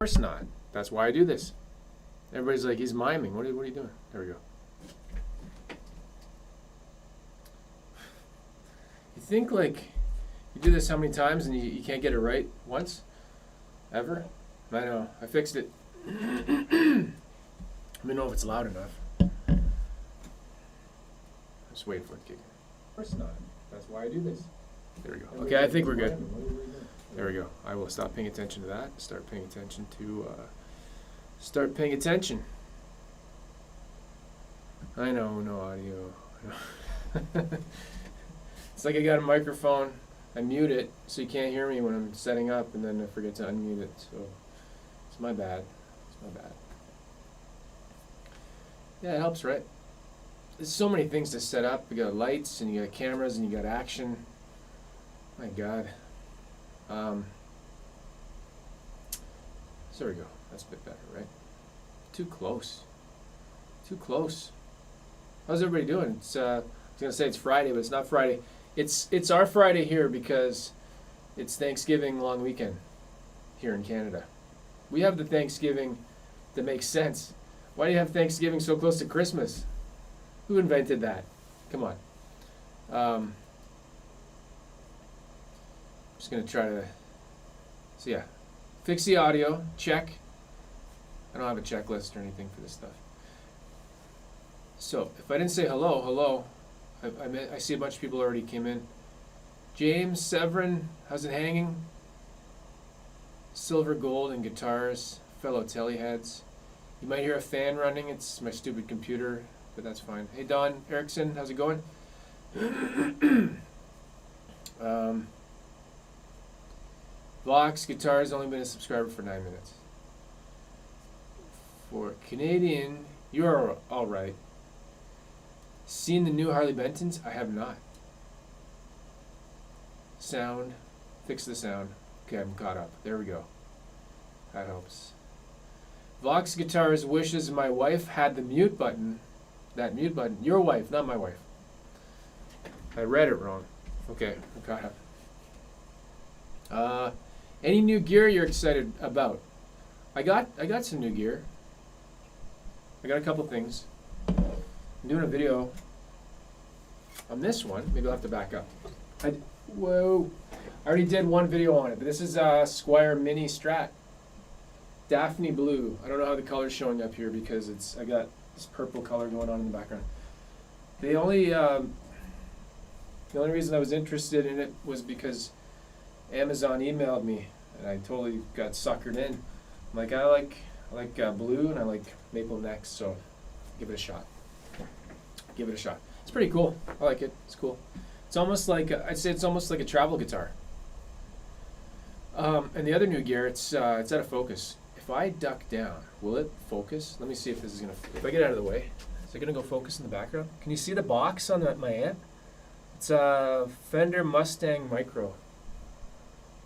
Of course not. That's why I do this. Everybody's like, he's miming. What are you doing? There we go. You think like you do this how many times and you can't get it right once? Ever? I know. I fixed it. Let me know if it's loud enough. Just wait for it to kick in. Of course not. That's why I do this. There we go. Okay, I think we're good. There we go. I will stop paying attention to that. Start paying attention to, start paying attention. I know, no audio. It's like I got a microphone. I mute it so you can't hear me when I'm setting up, and then I forget to unmute it. So it's my bad. It's my bad. Yeah, it helps, right? There's so many things to set up. You got lights, and you got cameras, and you got action. My God. So there we go. That's a bit better, right? Too close. Too close. How's everybody doing? It's I was gonna say it's Friday, but it's not Friday. It's our Friday here because it's Thanksgiving long weekend here in Canada. We have the Thanksgiving that makes sense. Why do you have Thanksgiving so close to Christmas? Who invented that? Come on. Just gonna try to, so yeah, fix the audio, check. I don't have a checklist or anything for this stuff. So if I didn't say hello, I see a bunch of people already came in. James, Severin, how's it hanging? Silver, gold, and guitars, fellow Tele heads. You might hear a fan running, it's my stupid computer, but that's fine. Hey Don Erickson, how's it going? Vox Guitars only been a subscriber for 9 minutes. For Canadian, you're all right. Seen the new Harley Bentons? I have not. Sound, fix the sound. Okay, I'm caught up. There we go. That helps. Vox Guitars wishes my wife had the mute button. That mute button. Your wife, not my wife. I read it wrong. Okay, I'm caught up. Any new gear you're excited about? I got some new gear. I got a couple things. I'm doing a video on this one. Maybe I'll have to back up. Whoa. I already did one video on it, but this is a Squier Mini Strat. Daphne Blue. I don't know how the color's showing up here because I got this purple color going on in the background. The only reason I was interested in it was because Amazon emailed me, and I totally got suckered in. I'm like, I like blue, and I like maple necks, so give it a shot. Give it a shot. It's pretty cool. I like it. It's cool. It's almost like I'd say it's almost like a travel guitar. And the other new gear, it's out of focus. If I duck down, will it focus? Let me see if this is gonna. If I get out of the way, is it gonna go focus in the background? Can you see the box on my amp? It's a Fender Mustang Micro.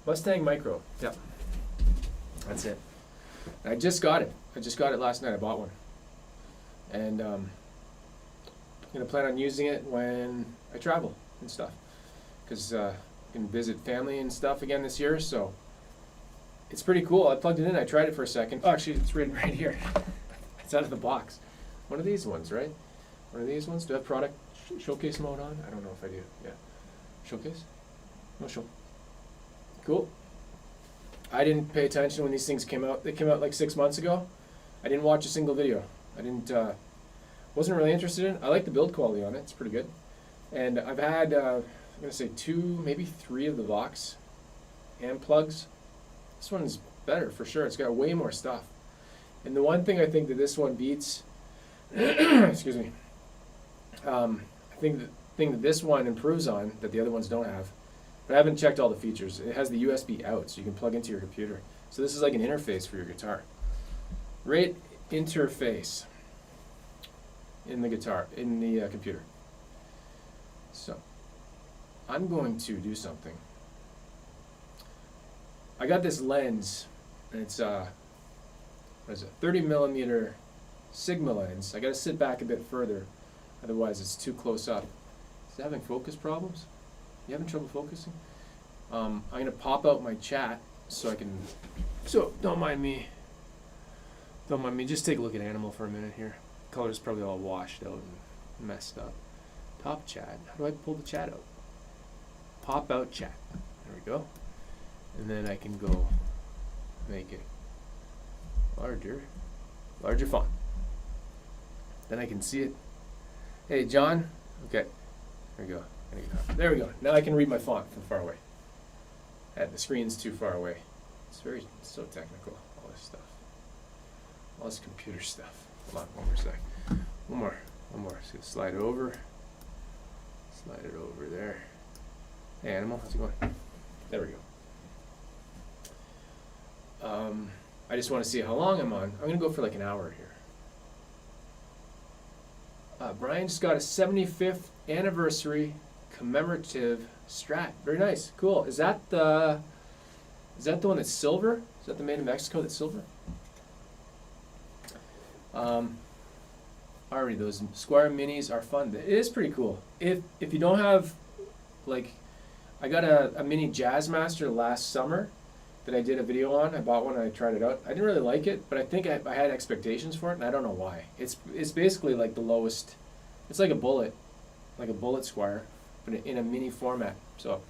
Mustang Micro. Yep. That's it. I just got it. I just got it last night. I bought one. And I'm going to plan on using it when I travel and stuff. Because I can visit family and stuff again this year. So it's pretty cool. I plugged it in. I tried it for a second. Oh, actually, it's right here. It's out of the box. One of these ones, right? One of these ones. Do I have product showcase mode on? I don't know if I do. Yeah. Showcase? No show. Cool. I didn't pay attention when these things came out. They came out like 6 months ago. I didn't watch a single video. Wasn't really interested in it. I like the build quality on it. It's pretty good. And I've had, I'm going to say 2, maybe 3 of the Vox amp plugs. This one's better for sure. It's got way more stuff. And the one thing I think that this one beats, excuse me, I think the thing that this one improves on that the other ones don't have, but I haven't checked all the features. It has the USB out, so you can plug into your computer. So this is like an interface for your guitar. Great interface in the guitar, in the computer. So I'm going to do something. I got this lens, and it's what is it? 30 millimeter Sigma lens. I got to sit back a bit further, otherwise it's too close up. Is it having focus problems? You having trouble focusing? I'm going to pop out my chat so I can, so don't mind me don't mind me, just take a look at Animal for a minute here. Color's probably all washed out and messed up. Top chat. How do I pull the chat out? Pop out chat. There we go. And then I can go make it larger font. Then I can see it. Hey, John. Okay. There we go. There we go. Now I can read my font from far away. The screen's too far away. It's so technical, all this stuff. All this computer stuff. Hold on, one more sec. One more. Just gonna slide it over. Slide it over there. Hey, Animal, how's it going? There we go. I just want to see how long I'm on. I'm gonna go for like an hour here. Brian just got a 75th anniversary commemorative Strat. Very nice, cool. Is that the one that's silver? Is that the made in Mexico that's silver? Already, those Squier Minis are fun. It is pretty cool. If you don't have, like, I got a mini Jazzmaster last summer that I did a video on. I bought one and I tried it out. I didn't really like it, but I think I had expectations for it, and I don't know why. It's basically like the lowest. It's like a bullet Squier, but in a mini format. So,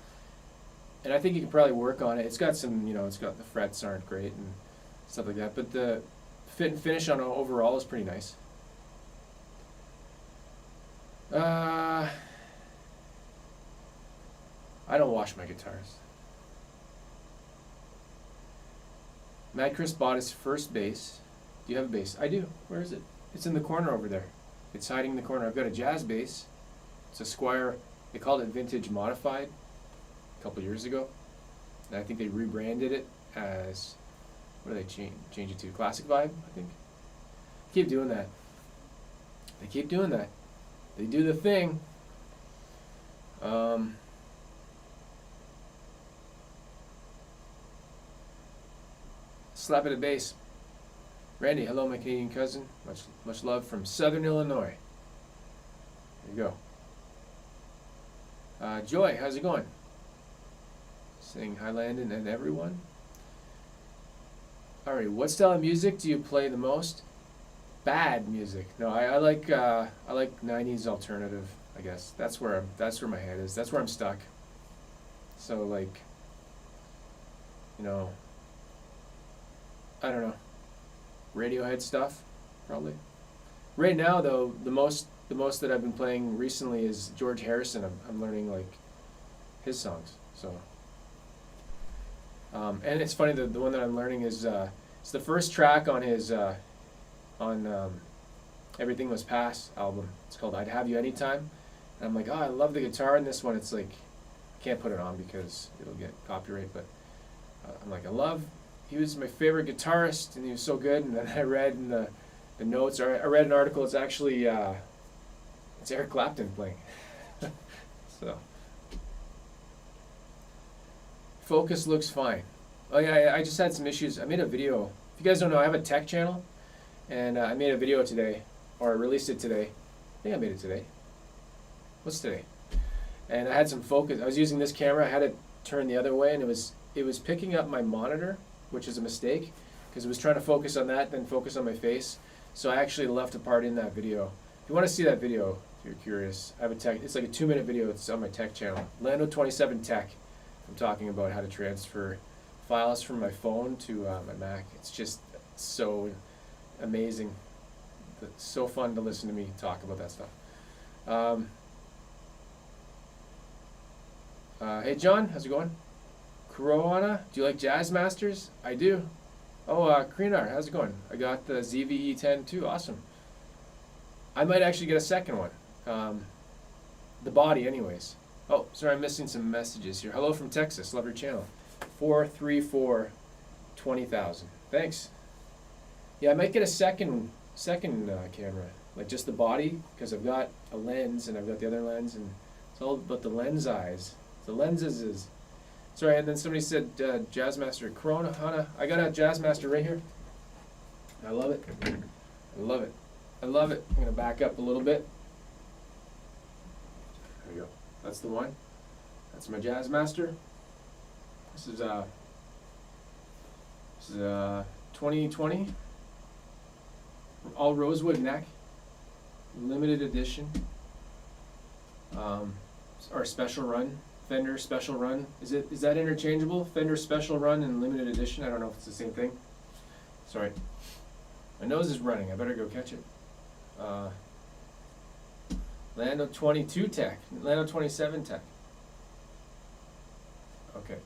and I think you can probably work on it. It's got some, it's got the frets aren't great and stuff like that, but the fit and finish on overall is pretty nice. I don't wash my guitars. Mad Chris bought his first bass. Do you have a bass? I do. Where is it? It's in the corner over there. It's hiding in the corner. I've got a jazz bass. It's a Squier. They called it Vintage Modified a couple years ago. And I think they rebranded it as, what do they change it to? Classic Vibe, I think. They keep doing that. They do the thing. Slap at a bass. Randy, hello, my Canadian cousin. Much love from Southern Illinois. There you go. Joy, how's it going? Saying hi, Landon, and everyone. Alright, what style of music do you play the most? Bad music. No, I like 90s alternative. I guess that's where my head is. That's where I'm stuck. So like, I don't know. Radiohead stuff, probably. Right now, though, the most that I've been playing recently is George Harrison. I'm learning like his songs. So, and it's funny the one that I'm learning is it's the first track on his Everything Was Past album. It's called I'd Have You Anytime. And I'm like, oh, I love the guitar in this one. It's like, I can't put it on because it'll get copyright, but I'm like, he was my favorite guitarist, and he was so good. And then I read in the notes, or I read an article, it's actually, it's Eric Clapton playing. So, focus looks fine. Oh yeah, I just had some issues. I made a video. If you guys don't know, I have a tech channel, and I made a video today, or I released it today. I think I made it today. What's today? And I had some focus. I was using this camera. I had it turned the other way, and it was picking up my monitor, which is a mistake, because it was trying to focus on that, then focus on my face. So I actually left a part in that video. If you want to see that video, if you're curious, I have a tech. It's like a 2-minute video. It's on my tech channel, Landon 27 Tech. I'm talking about how to transfer files from my phone to my Mac. It's just so amazing. It's so fun to listen to me talk about that stuff. Hey John, how's it going? Corona, do you like Jazzmasters? I do. Oh, Krinar, how's it going? I got the ZVE10 too, awesome. I might actually get a second one. The body anyways. Oh, sorry, I'm missing some messages here. Hello from Texas, love your channel. 434-20,000. Thanks. Yeah, I might get a second camera, like just the body, because I've got a lens and I've got the other lens, and it's all about the lens eyes. The lenses is. Sorry, and then somebody said Jazzmaster. Corona, Hana. I got a Jazzmaster right here. I love it. I love it. I love it. I'm going to back up a little bit. There we go. That's the one. That's my Jazzmaster. This is 2020. all rosewood neck, limited edition, or special run, Fender special run. Is that interchangeable? Fender special run and limited edition? I don't know if it's the same thing. Sorry. My nose is running, I better go catch it. Landon 22 tech, Landon 27 tech. Okay.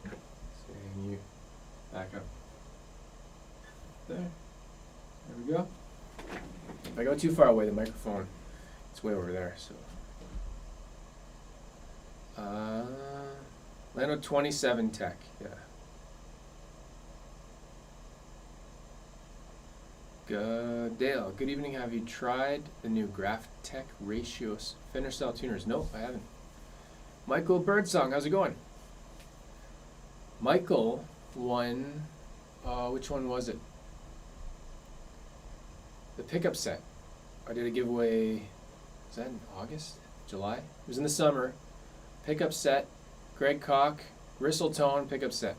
Seeing you back up. There. There we go. If I go too far away, the microphone, it's way over there, so. Landon 27 tech, yeah. Dale, good evening. Have you tried the new Graph Tech Ratios Fender style tuners? Nope, I haven't. Michael Birdsong, how's it going? Michael won, which one was it? The pickup set. I did a giveaway, was that in August? July? It was in the summer. Pickup set, Greg Koch, Gristle Tone pickup set.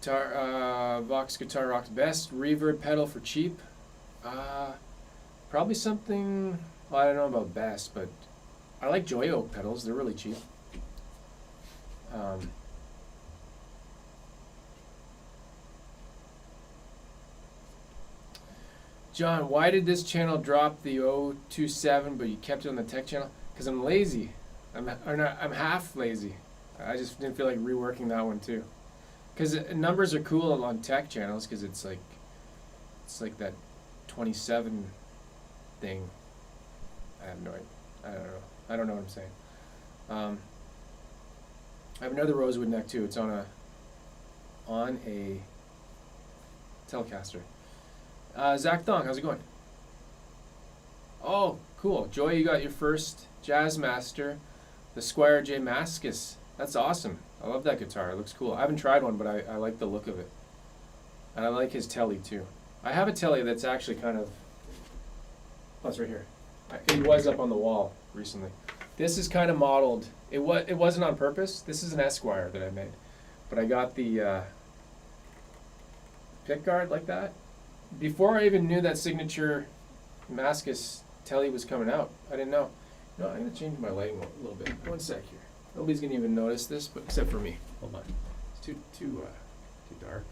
Guitar, Vox Guitar Rock's best. Reverb pedal for cheap. Probably something, well, I don't know about best, but I like Joy Oak pedals. They're really cheap. John, why did this channel drop the 027 but you kept it on the tech channel? Because I'm lazy. I'm half lazy. I just didn't feel like reworking that one too. Because numbers are cool on tech channels because it's like that 27 thing. I have no idea. I don't know. I don't know what I'm saying. I have another rosewood neck too. It's on a telecaster. Zach Thong, how's it going? Oh, cool. Joy, you got your first Jazzmaster, the Squier J Mascis. That's awesome. I love that guitar. It looks cool. I haven't tried one, but I like the look of it. And I like his Tele too. I have a Tele that's actually kind of, oh, it's right here. It was up on the wall recently. This is kind of modeled. It wasn't on purpose. This is an Esquire that I made. But I got the pickguard like that. Before I even knew that signature Mascis Tele was coming out, I didn't know. No, I'm going to change my lighting a little bit. One sec here. Nobody's going to even notice this, but except for me. Hold on. It's too dark.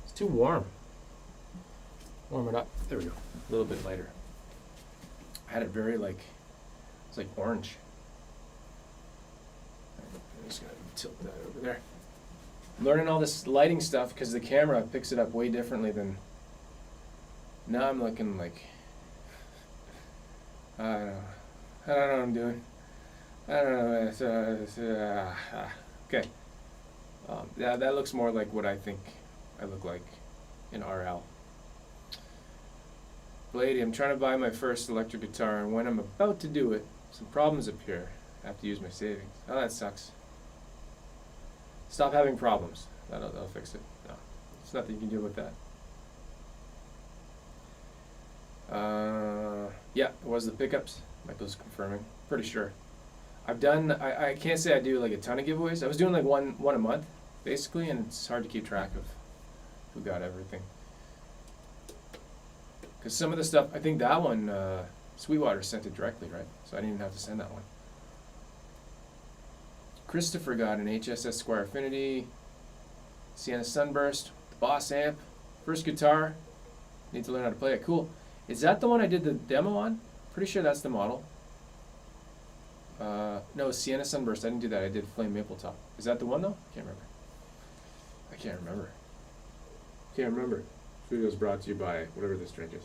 It's too warm. Warm it up. There we go. A little bit lighter. I had it very it's like orange. I'm just going to tilt that over there. Learning all this lighting stuff because the camera picks it up way differently than. Now I'm looking like. I don't know what I'm doing. I don't know. Okay. Yeah, that looks more like what I think I look like in RL. Lady, I'm trying to buy my first electric guitar, and when I'm about to do it, some problems appear. I have to use my savings. Oh, that sucks. Stop having problems. That'll fix it. No, there's nothing you can do with that. Yeah, it was the pickups. Michael's confirming. Pretty sure. I've done. I can't say I do like a ton of giveaways. I was doing like one a month, basically, and it's hard to keep track of who got everything. Because some of the stuff, I think that one, Sweetwater sent it directly, right? So I didn't even have to send that one. Christopher got an HSS Squier Affinity, Sienna Sunburst, the Boss amp, first guitar. Need to learn how to play it. Cool. Is that the one I did the demo on? Pretty sure that's the model. No, Sienna Sunburst. I didn't do that. I did Flame Maple Top. Is that the one though? I can't remember. This video is brought to you by whatever this drink is.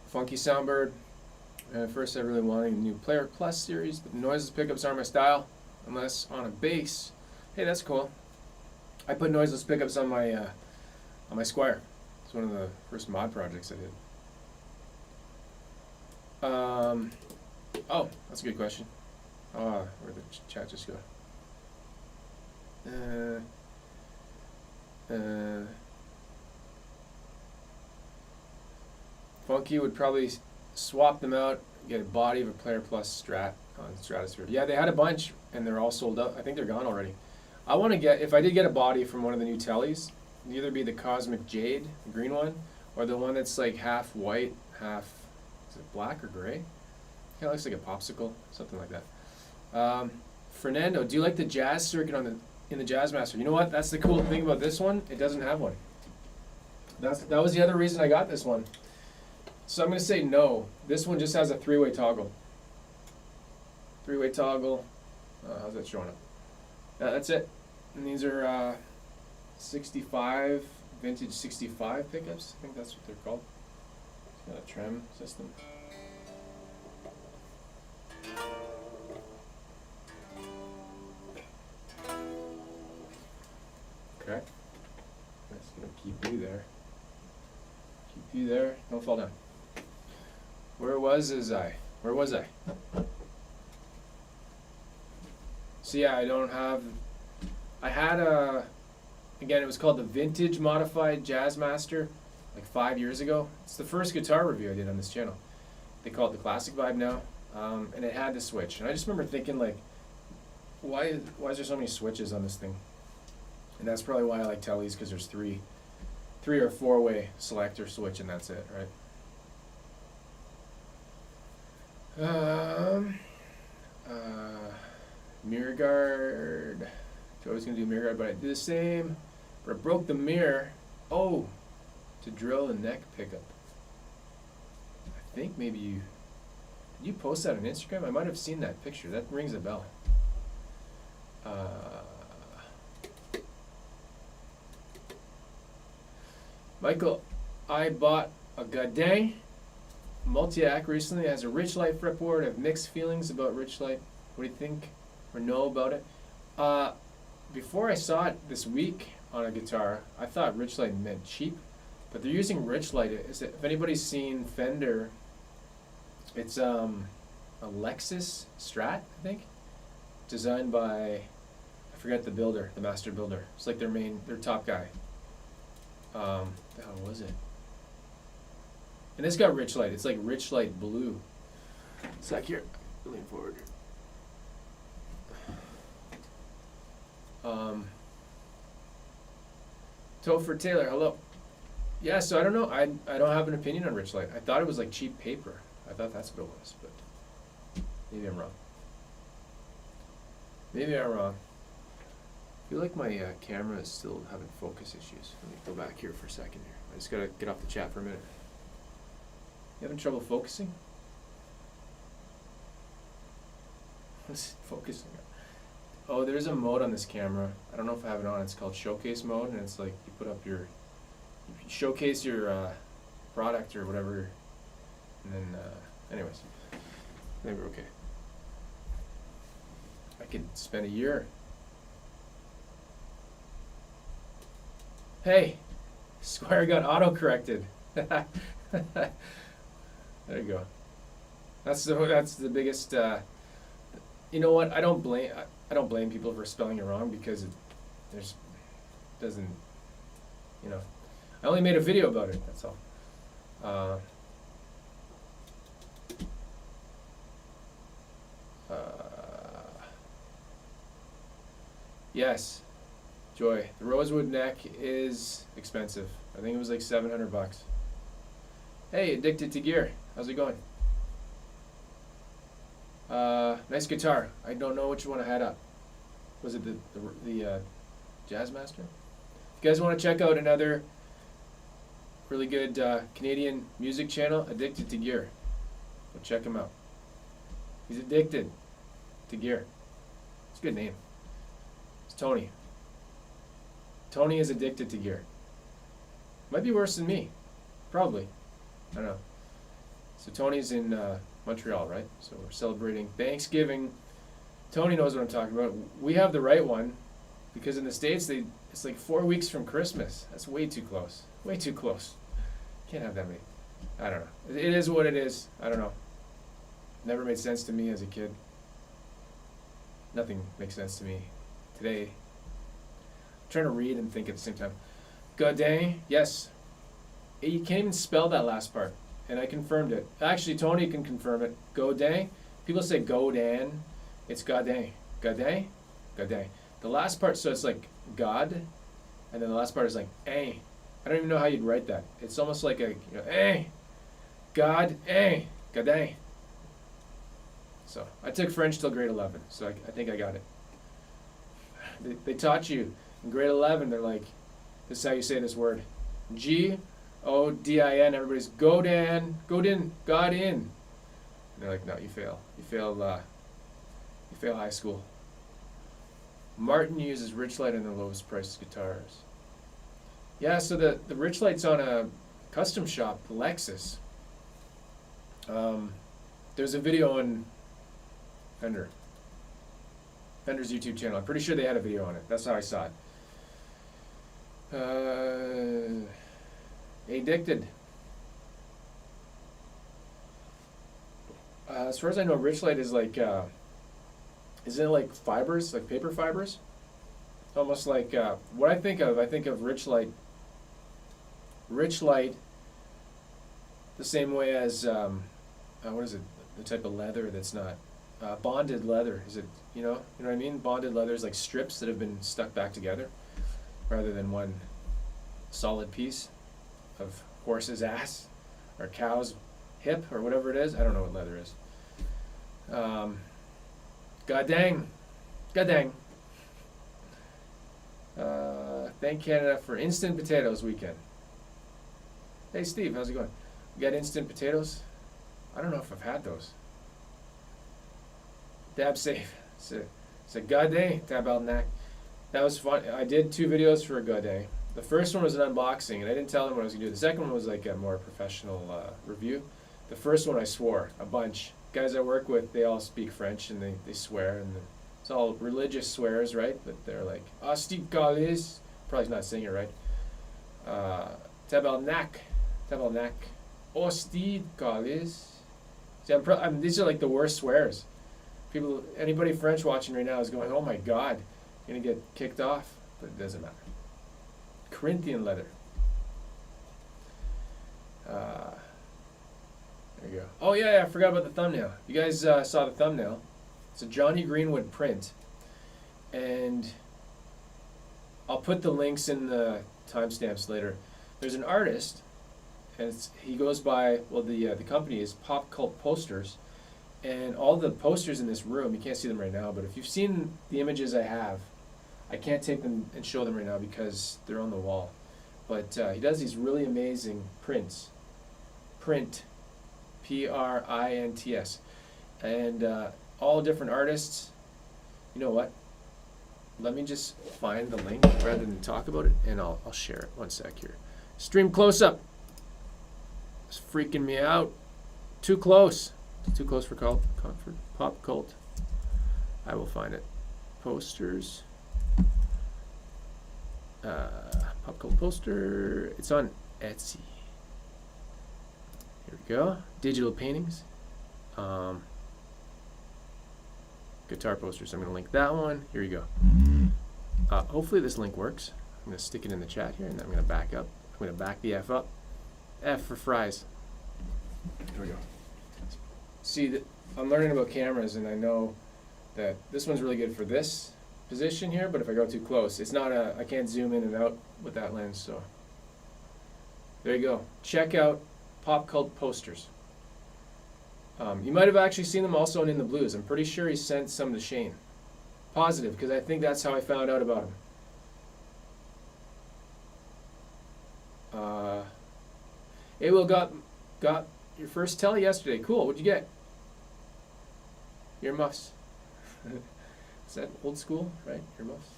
Funky Soundbird. First I really wanted a new Player Plus series, but the noiseless pickups aren't my style, unless on a bass. Hey, that's cool. I put noiseless pickups on my Squier. It's one of the first mod projects I did. Oh, that's a good question. Where'd the chat just go? Funky would probably swap them out, get a body of a Player Plus Strat on Stratosphere. Yeah, they had a bunch, and they're all sold out. I think they're gone already. I want to get, if I did get a body from one of the new Teles, it'd either be the Cosmic Jade, the green one, or the one that's like half white, half, is it black or gray? Kind of looks like a popsicle, something like that. Fernando, do you like the jazz circuit in the Jazzmaster? You know what? That's the cool thing about this one. It doesn't have one. That was the other reason I got this one. So I'm going to say no. This one just has a three-way toggle. Three-way toggle. How's that showing up? That's it. And these are 65, vintage 65 pickups. I think that's what they're called. It's got a trem system. Okay. That's going to keep you there. Keep you there. Don't fall down. Where was I? So yeah, I had again, it was called the Vintage Modified Jazzmaster, like 5 years ago. It's the first guitar review I did on this channel. They call it the Classic Vibe now, and it had the switch. And I just remember thinking, like, why is there so many switches on this thing? And that's probably why I like Teles, because there's three or four-way selector switch, and that's it, right? Mirror guard. Joey's gonna do mirror guard, but I did the same. But I broke the mirror. Oh, to drill a neck pickup. I think maybe did you post that on Instagram? I might have seen that picture. That rings a bell. Michael, I bought a GODIN multi-act recently. It has a Richlite fretboard. I have mixed feelings about Richlite. What do you think or know about it? Before I saw it this week on a guitar, I thought Richlite meant cheap, but they're using Richlite. If anybody's seen Fender, it's a Lexus Strat, I think, designed by, I forget the builder, the master builder. It's like their top guy. The hell was it? And it's got Richlite. It's like Richlite blue. It's like here. Lean forward. Topher Taylor, hello. Yeah, so I don't know. I don't have an opinion on Richlite. I thought it was like cheap paper. I thought that's what it was, but maybe I'm wrong. Maybe I'm wrong. I feel like my camera is still having focus issues. Let me go back here for a second here. I just gotta get off the chat for a minute. You having trouble focusing? What's focusing? Oh, there's a mode on this camera. I don't know if I have it on. It's called showcase mode, and it's like you put up you showcase your product or whatever, and then anyways, maybe we're okay. I could spend a year. Hey, Squier got auto-corrected. There you go. That's the biggest. You know what? I don't blame people for spelling it wrong, because doesn't. You know, I only made a video about it. That's all. Yes. Joy, the rosewood neck is expensive. I think it was like $700. Hey, Addicted to Gear, how's it going? Nice guitar. I don't know which one I had up. Was it the Jazzmaster? If you guys want to check out another really good Canadian music channel, Addicted to Gear, go check him out. He's addicted to gear. It's a good name. It's Tony. Tony is addicted to gear. Might be worse than me. Probably. I don't know. So Tony's in Montreal, right? So we're celebrating Thanksgiving. Tony knows what I'm talking about. We have the right one, because in the States, it's like 4 weeks from Christmas. That's way too close. Way too close. Can't have that many. I don't know. It is what it is. I don't know. Never made sense to me as a kid. Nothing makes sense to me today. Trying to read and think at the same time. GODIN, yes. You can't even spell that last part. and I confirmed it. Actually, Tony can confirm it. Godin. People say Godin. It's Godin. Godin? Godin. The last part, so it's like God, and then the last part is like eh. I don't even know how you'd write that. It's almost like a, eh. God, eh. Godin. So I took French till grade 11, so I think I got it. They taught you in grade 11, they're like, this is how you say this word. Godin, everybody's Godin, Godin, GODIN. And they're like, no, you fail. You fail high school. Martin uses Richlite in the lowest priced guitars. Yeah, so the Richlite's on a custom shop, Lexus. There's a video on Fender's YouTube channel. I'm pretty sure they had a video on it. That's how I saw it. Addicted. As far as I know, Richlite is like, isn't it like fibers, like paper fibers? Almost like, what I think of Richlite the same way as, what is it, the type of leather that's not, bonded leather. Is it, you know what I mean? Bonded leather is like strips that have been stuck back together rather than one solid piece of horse's ass or cow's hip or whatever it is. I don't know what leather is. God dang. Thank Canada for instant potatoes weekend. Hey Steve, how's it going? You got instant potatoes? I don't know if I've had those. Dab safe. It's a Godin, Tabalnak. That was fun. I did 2 videos for a Godin. The first one was an unboxing, and I didn't tell them what I was going to do. The second one was like a more professional review. The first one I swore a bunch. Guys I work with, they all speak French, and they swear, and it's all religious swears, right? But they're like, Steve Galis. Probably not saying it right. Tabalnak. Steve Galis. See, these are like the worst swears. People, anybody French watching right now is going, oh my God, you're going to get kicked off. But it doesn't matter. Corinthian leather. There you go. Oh yeah, I forgot about the thumbnail. You guys saw the thumbnail. It's a Jonny Greenwood print. And I'll put the links in the timestamps later. There's an artist, and he goes by, well, the company is Pop Cult Posters. And all the posters in this room, you can't see them right now, but if you've seen the images I have, I can't take them and show them right now because they're on the wall. But he does these really amazing prints. Print. Prints. And all different artists. You know what? Let me just find the link rather than talk about it, and I'll share it. One sec here. Stream close up. It's freaking me out. Too close. Too close for Pop Cult. I will find it. Posters. Pop Cult poster. It's on Etsy. Here we go. Digital paintings. Guitar posters. I'm going to link that one. Here you go. Hopefully this link works. I'm going to stick it in the chat here, and then I'm going to back up. I'm going to back the F up. F for fries. Here we go. See, I'm learning about cameras, and I know that this one's really good for this position here, but if I go too close, it's not I can't zoom in and out with that lens, so there you go. Check out Pop Cult Posters. You might have actually seen them also in the Blues. I'm pretty sure he sent some to Shane. Positive, because I think that's how I found out about him. Hey, Will, got your first Tele yesterday. Cool. What'd you get? Earmuffs. Is that old school, right? Earmuffs.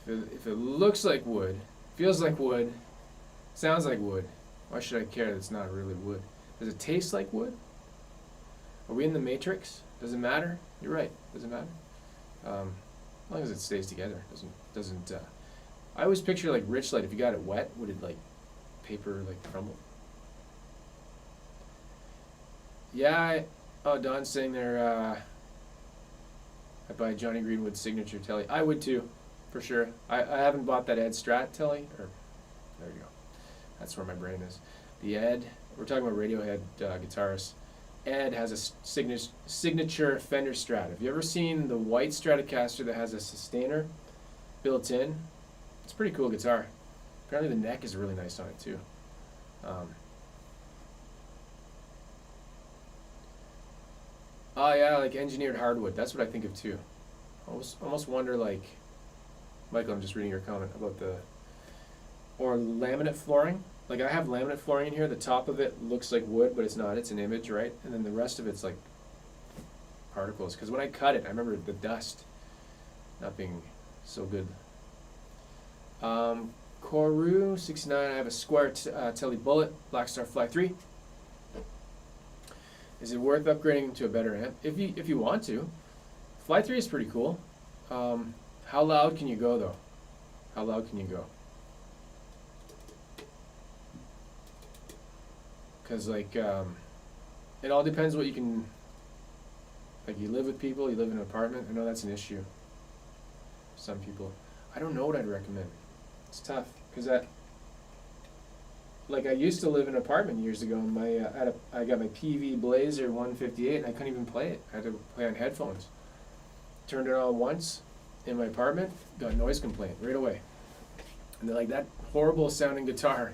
If it looks like wood, feels like wood, sounds like wood, why should I care that it's not really wood? Does it taste like wood? Are we in the Matrix? Does it matter? You're right. Does it matter? As long as it stays together, doesn't. I always picture like Richlite. If you got it wet, would it like paper like crumble? Yeah. Don's saying there. I buy Jonny Greenwood signature Tele. I would too. for sure. I haven't bought that Ed Strat Tele, or there you go. That's where my brain is. The Ed, we're talking about Radiohead guitarists. Ed has a signature Fender Strat. Have you ever seen the white Stratocaster that has a sustainer built in? It's a pretty cool guitar. Apparently the neck is really nice on it too. Oh yeah, like engineered hardwood. That's what I think of too. I almost wonder, like, Michael, I'm just reading your comment about or laminate flooring. Like, I have laminate flooring in here. The top of it looks like wood, but it's not. It's an image, right? And then the rest of it's like particles. Because when I cut it, I remember the dust not being so good. Koru 69. I have a Squier Tele Bullet Blackstar Fly 3. Is it worth upgrading to a better amp? If you want to. Fly 3 is pretty cool. How loud can you go though? How loud can you go? Because like it all depends what you can. Like, you live with people, you live in an apartment. I know that's an issue for some people. I don't know what I'd recommend. It's tough because like, I used to live in an apartment years ago, and I got my PV Blazer 158, and I couldn't even play it. I had to play on headphones. Turned it on once in my apartment, got noise complaint right away. And they're like, that horrible sounding guitar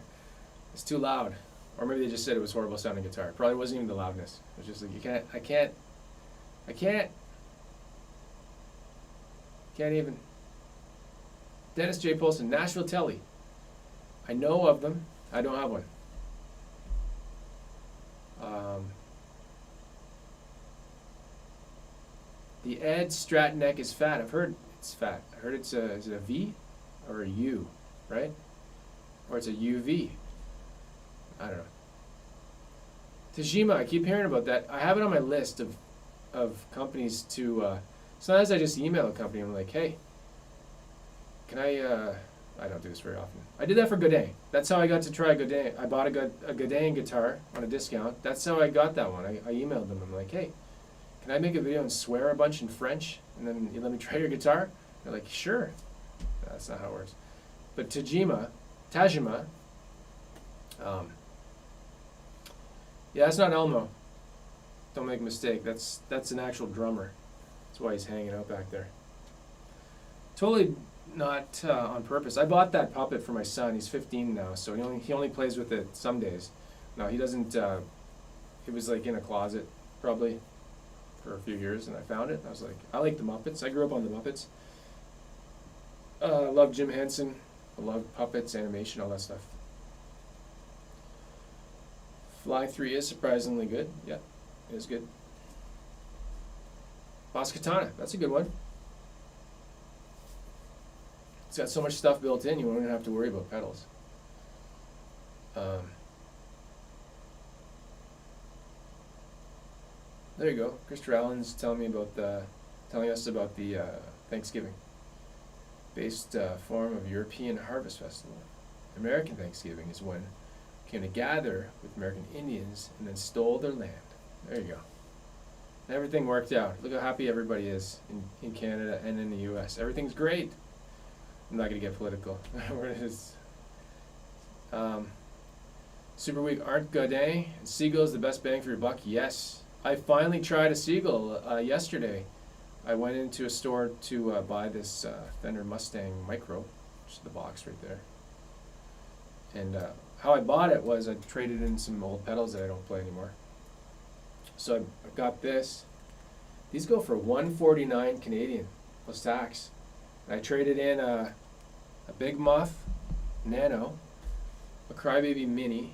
is too loud. Or maybe they just said it was horrible sounding guitar. Probably wasn't even the loudness. It was just like, I can't even. Dennis J. Polson, Nashville Tele. I know of them. I don't have one. The Ed Strat neck is fat. I've heard it's fat. I heard is it a V or a U, right? Or it's a UV. I don't know. Tagima, I keep hearing about that. I have it on my list of companies to. Sometimes I just email a company and I'm like, hey, can I don't do this very often. I did that for GODIN. That's how I got to try GODIN. I bought a GODIN guitar on a discount. That's how I got that one. I emailed them. I'm like, hey, can I make a video and swear a bunch in French and then you let me try your guitar? They're like, sure. No, that's not how it works. But Tagima, yeah, that's not Elmo. Don't make a mistake. That's an actual drummer. That's why he's hanging out back there. Totally not on purpose. I bought that puppet for my son. He's 15 now, so he only plays with it some days. No, he doesn't. It was like in a closet probably for a few years, and I found it. And I was like, I like the Muppets. I grew up on the Muppets. I love Jim Henson. I love puppets, animation, all that stuff. Fly 3 is surprisingly good. Yeah, it is good. Boss Katana, that's a good one. It's got so much stuff built in, you won't even have to worry about pedals. There you go. Christopher Allen's telling us about the Thanksgiving-based form of European Harvest Festival. American Thanksgiving is when came to gather with American Indians and then stole their land. There you go. And everything worked out. Look how happy everybody is in Canada and in the U.S. Everything's great. I'm not going to get political. Super Week, aren't GODIN and Seagull's the best bang for your buck? Yes. I finally tried a Seagull yesterday. I went into a store to buy this Fender Mustang Micro, which is the box right there. And how I bought it was I traded in some old pedals that I don't play anymore. So I got this. These go for $149 Canadian plus tax. And I traded in a Big Muff Nano, a Crybaby Mini,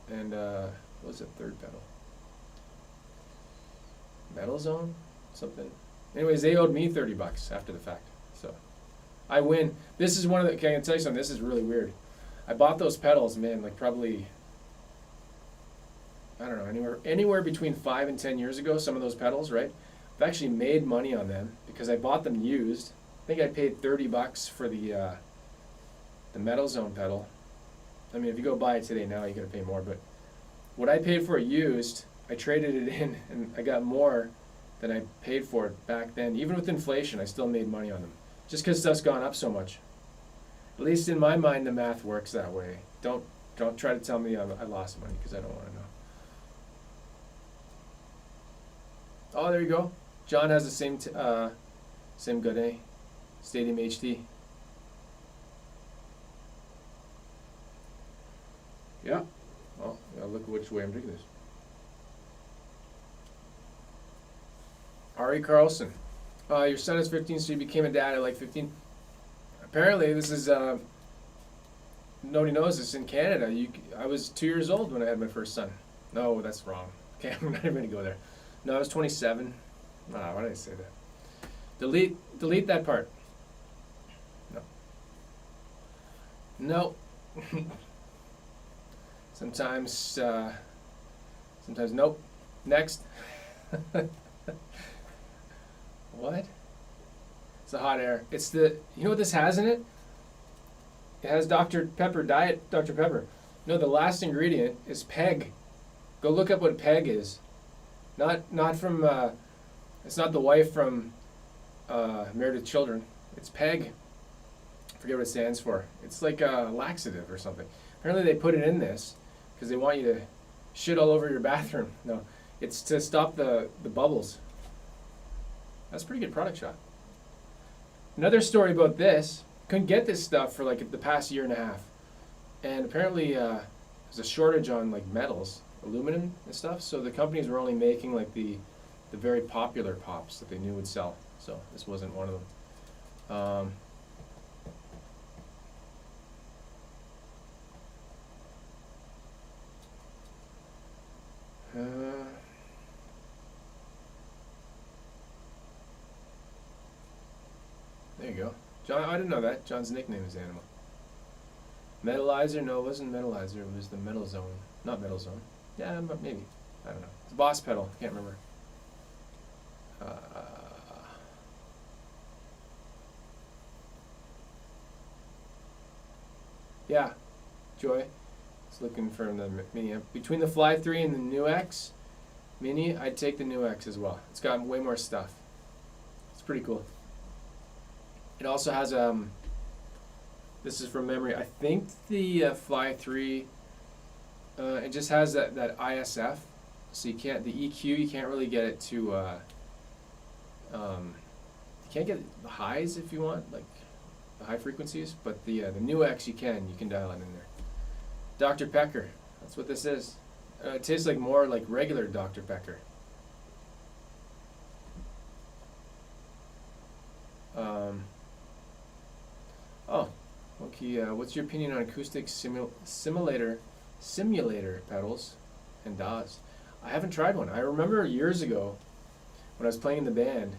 and what was the third pedal? Metal Zone? Something. Anyways, they owed me $30 after the fact. So I win. This is one of the, okay, I can tell you something, this is really weird. I bought those pedals, man, like probably, I don't know, anywhere between 5 and 10 years ago, some of those pedals, right? I've actually made money on them because I bought them used. I think I paid $30 for the Metal Zone pedal. I mean, if you go buy it today now, you're going to pay more, but what I paid for it used, I traded it in and I got more than I paid for it back then. Even with inflation, I still made money on them. just because stuff's gone up so much. At least in my mind, the math works that way. Don't try to tell me I lost money, because I don't want to know. Oh, there you go. John has the same GODIN Stadium HD. Yeah. Well, look which way I'm drinking this. Ari Carlson. Your son is 15, so you became a dad at like 15. Apparently, this is, nobody knows this in Canada. I was 2 years old when I had my first son. No, that's wrong. Okay, I'm not even going to go there. No, I was 27. Why did I say that? Delete that part. No. Sometimes nope. Next. What? It's the hot air. It's the, you know what this has in it? It has Dr. Pepper, Diet Dr. Pepper. No, the last ingredient is peg. Go look up what peg is. Not from, it's not the wife from Married with Children. It's peg. I forget what it stands for. It's like a laxative or something. Apparently they put it in this because they want you to shit all over your bathroom. No, it's to stop the bubbles. That's a pretty good product shot. Another story about this, couldn't get this stuff for like the past year and a half. And apparently there's a shortage on like metals, aluminum and stuff, so the companies were only making like the very popular pops that they knew would sell. So this wasn't one of them. There you go. John, I didn't know that. John's nickname is Animal. Metalizer? No, it wasn't Metalizer. It was the Metal Zone. Not Metal Zone. Yeah, maybe. I don't know. It's a Boss pedal. Can't remember. Yeah, Joy. It's looking for the Mini amp. Between the Fly 3 and the New X Mini, I'd take the New X as well. It's got way more stuff. It's pretty cool. It also has this is from memory. I think the Fly 3. It just has that ISF, so you can't, the EQ, you can't really get it to. You can't get the highs if you want, like the high frequencies, but the New X you can dial it in there. Dr. Pecker, that's what this is. It tastes like more like regular Dr. Pecker. Okay. What's your opinion on acoustic simulator pedals and DAWs? I haven't tried one. I remember years ago when I was playing in the band,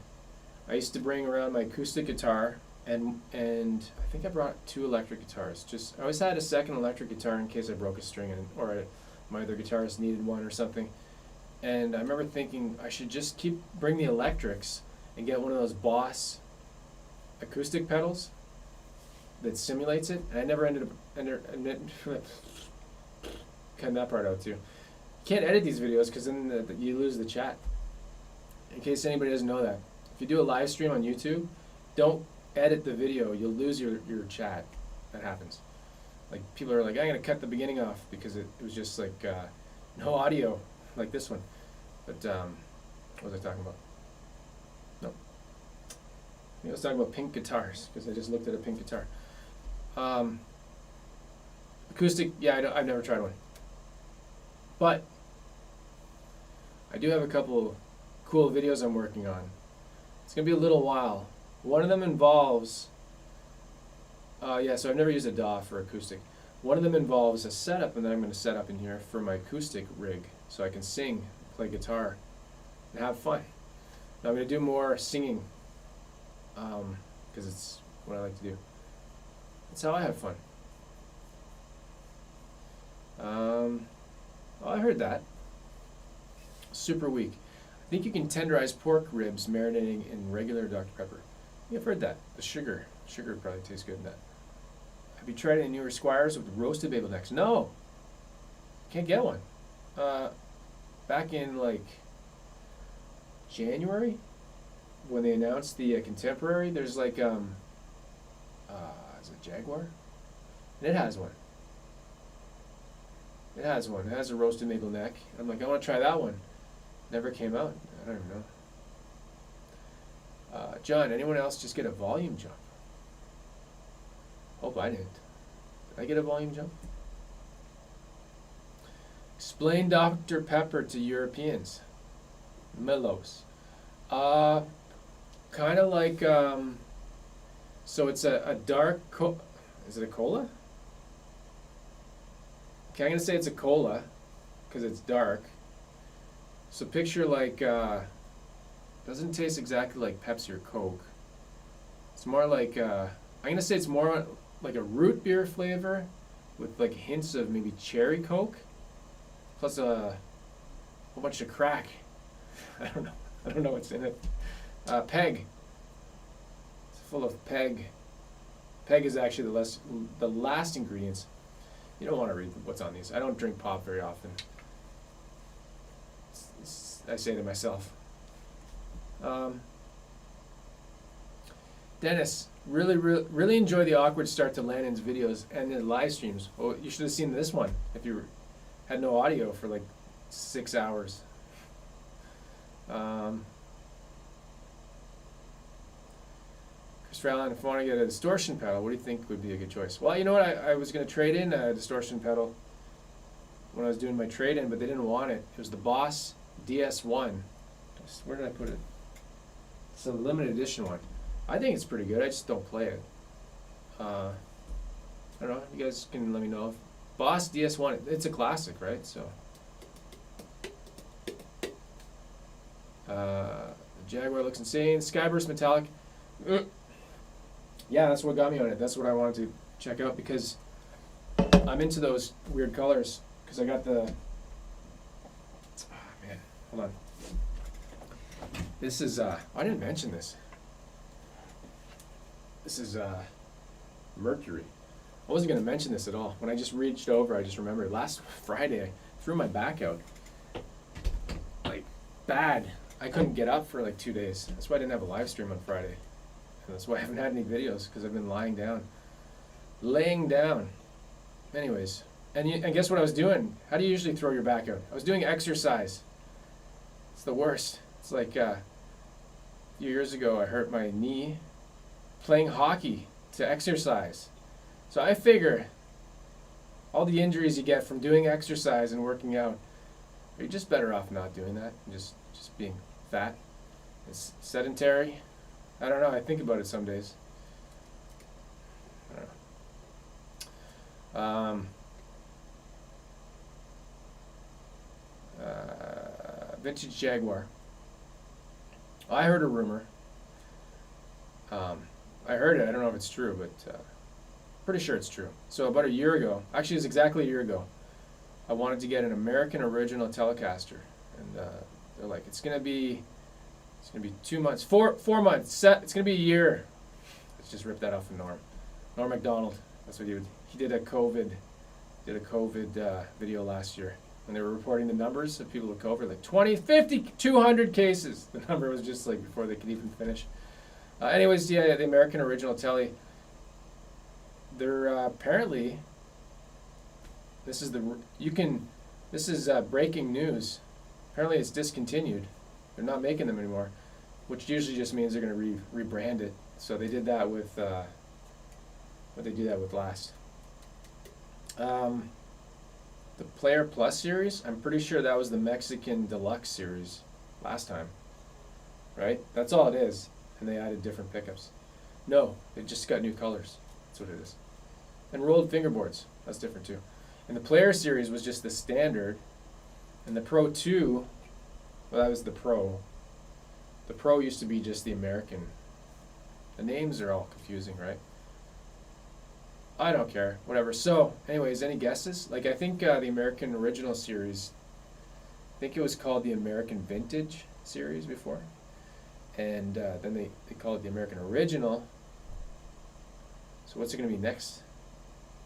I used to bring around my acoustic guitar, and I think I brought 2 electric guitars. I always had a second electric guitar in case I broke a string or my other guitarist needed one or something. And I remember thinking I should just bring the electrics and get one of those Boss acoustic pedals that simulates it. And I never ended up cutting that part out too. Can't edit these videos because then you lose the chat. In case anybody doesn't know that, if you do a live stream on YouTube, don't edit the video. You'll lose your chat. That happens. Like people are like, I'm gonna cut the beginning off because it was just like no audio like this one. But what was I talking about? Nope. I was talking about pink guitars because I just looked at a pink guitar. Acoustic, yeah, I've never tried one. But I do have a couple cool videos I'm working on. It's going to be a little while. One of them involves, so I've never used a DAW for acoustic. One of them involves a setup, and then I'm going to set up in here for my acoustic rig so I can sing, play guitar, and have fun. Now I'm going to do more singing because it's what I like to do. That's how I have fun. I heard that. Super weak. I think you can tenderize pork ribs marinating in regular Dr. Pepper. Yeah, I've heard that. The sugar probably tastes good in that. Have you tried any newer Squiers with roasted bagel necks? No. Can't get one. Back in like January, when they announced the Contemporary, there's like is it Jaguar? And it has one. It has one. It has a roasted maple neck. I'm like, I want to try that one. Never came out. I don't even know. John, anyone else just get a volume jump? Hope I didn't. Did I get a volume jump? Explain Dr. Pepper to Europeans. Milos. Kind of like, so it's a dark, is it a cola? Okay, I'm going to say it's a cola, because it's dark. So picture like, doesn't taste exactly like Pepsi or Coke. It's more like, I'm going to say it's more like a root beer flavor with like hints of maybe cherry Coke, plus a whole bunch of crack. I don't know what's in it. Peg. It's full of peg. Peg is actually the last ingredients. You don't want to read what's on these. I don't drink pop very often. I say to myself. Dennis, really enjoy the awkward start to Landon's videos and the live streams. Well, you should have seen this one if you had no audio for like 6 hours. Christopher Allen, if I want to get a distortion pedal, what do you think would be a good choice? Well, you know what? I was going to trade in a distortion pedal when I was doing my trade-in, but they didn't want it. It was the Boss DS1. Where did I put it? It's a limited edition one. I think it's pretty good. I just don't play it. I don't know. You guys can let me know. Boss DS1. It's a classic, right? So. The Jaguar looks insane. Skyburst Metallic. Yeah, that's what got me on it. That's what I wanted to check out because I'm into those weird colors. Because I got the. Oh, man. Hold on. This is. I didn't mention this. This is Mercury. I wasn't going to mention this at all. When I just reached over, I just remembered last Friday I threw my back out. Like, bad. I couldn't get up for like 2 days. That's why I didn't have a live stream on Friday. And that's why I haven't had any videos, because I've been lying down. Laying down. Anyways, and guess what I was doing? How do you usually throw your back out? I was doing exercise. It's the worst. It's like a few years ago I hurt my knee playing hockey to exercise. So I figure all the injuries you get from doing exercise and working out, you're just better off not doing that and just being fat. It's sedentary. I don't know. I think about it some days. I don't know. Vintage Jaguar. I heard a rumor. I heard it. I don't know if it's true, but pretty sure it's true. So about a year ago, actually it's exactly a year ago, I wanted to get an American original Telecaster, and they're like, it's gonna be 2 months, four months. It's gonna be a year. Let's just rip that off of Norm MacDonald. That's what he would. He did a COVID video last year when they were reporting the numbers of people with COVID, like 20, 50, 200 cases. The number was just like before they could even finish. Anyways, yeah, the American original Tele. They're apparently. This is breaking news. Apparently, it's discontinued. They're not making them anymore, which usually just means they're going to rebrand it. So they did that with what they do that with last. The Player Plus series. I'm pretty sure that was the Mexican Deluxe series last time. Right? That's all it is. And they added different pickups. No, it just got new colors. That's what it is. And rolled fingerboards. That's different too. And the Player series was just the standard. And the Pro 2, well, that was the Pro. The Pro used to be just the American. The names are all confusing, right? I don't care. Whatever. So, anyways, any guesses? Like, I think the American Original series, I think it was called the American Vintage series before. And then they called it the American Original. So what's it going to be next?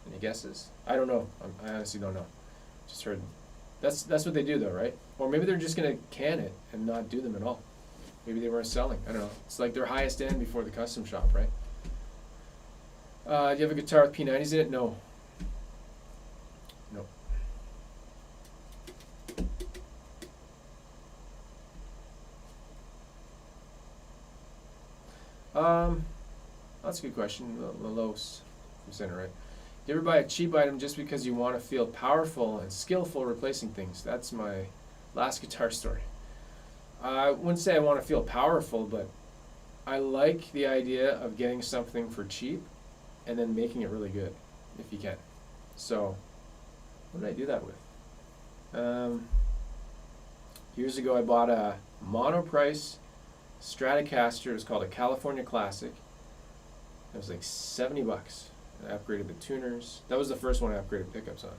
Any guesses? I don't know. I honestly don't know. Just heard. That's what they do though, right? Or maybe they're just going to can it and not do them at all. Maybe they weren't selling. I don't know. It's like their highest end before the custom shop, right? Do you have a guitar with P90s in it? No. No. That's a good question. Los from Center, right? Do you ever buy a cheap item just because you want to feel powerful and skillful replacing things? That's my last guitar story. I wouldn't say I want to feel powerful, but I like the idea of getting something for cheap and then making it really good, if you can. So, what did I do that with? Years ago I bought a mono-price Stratocaster. It was called a California Classic. It was like 70 bucks. I upgraded the tuners. That was the first one I upgraded pickups on.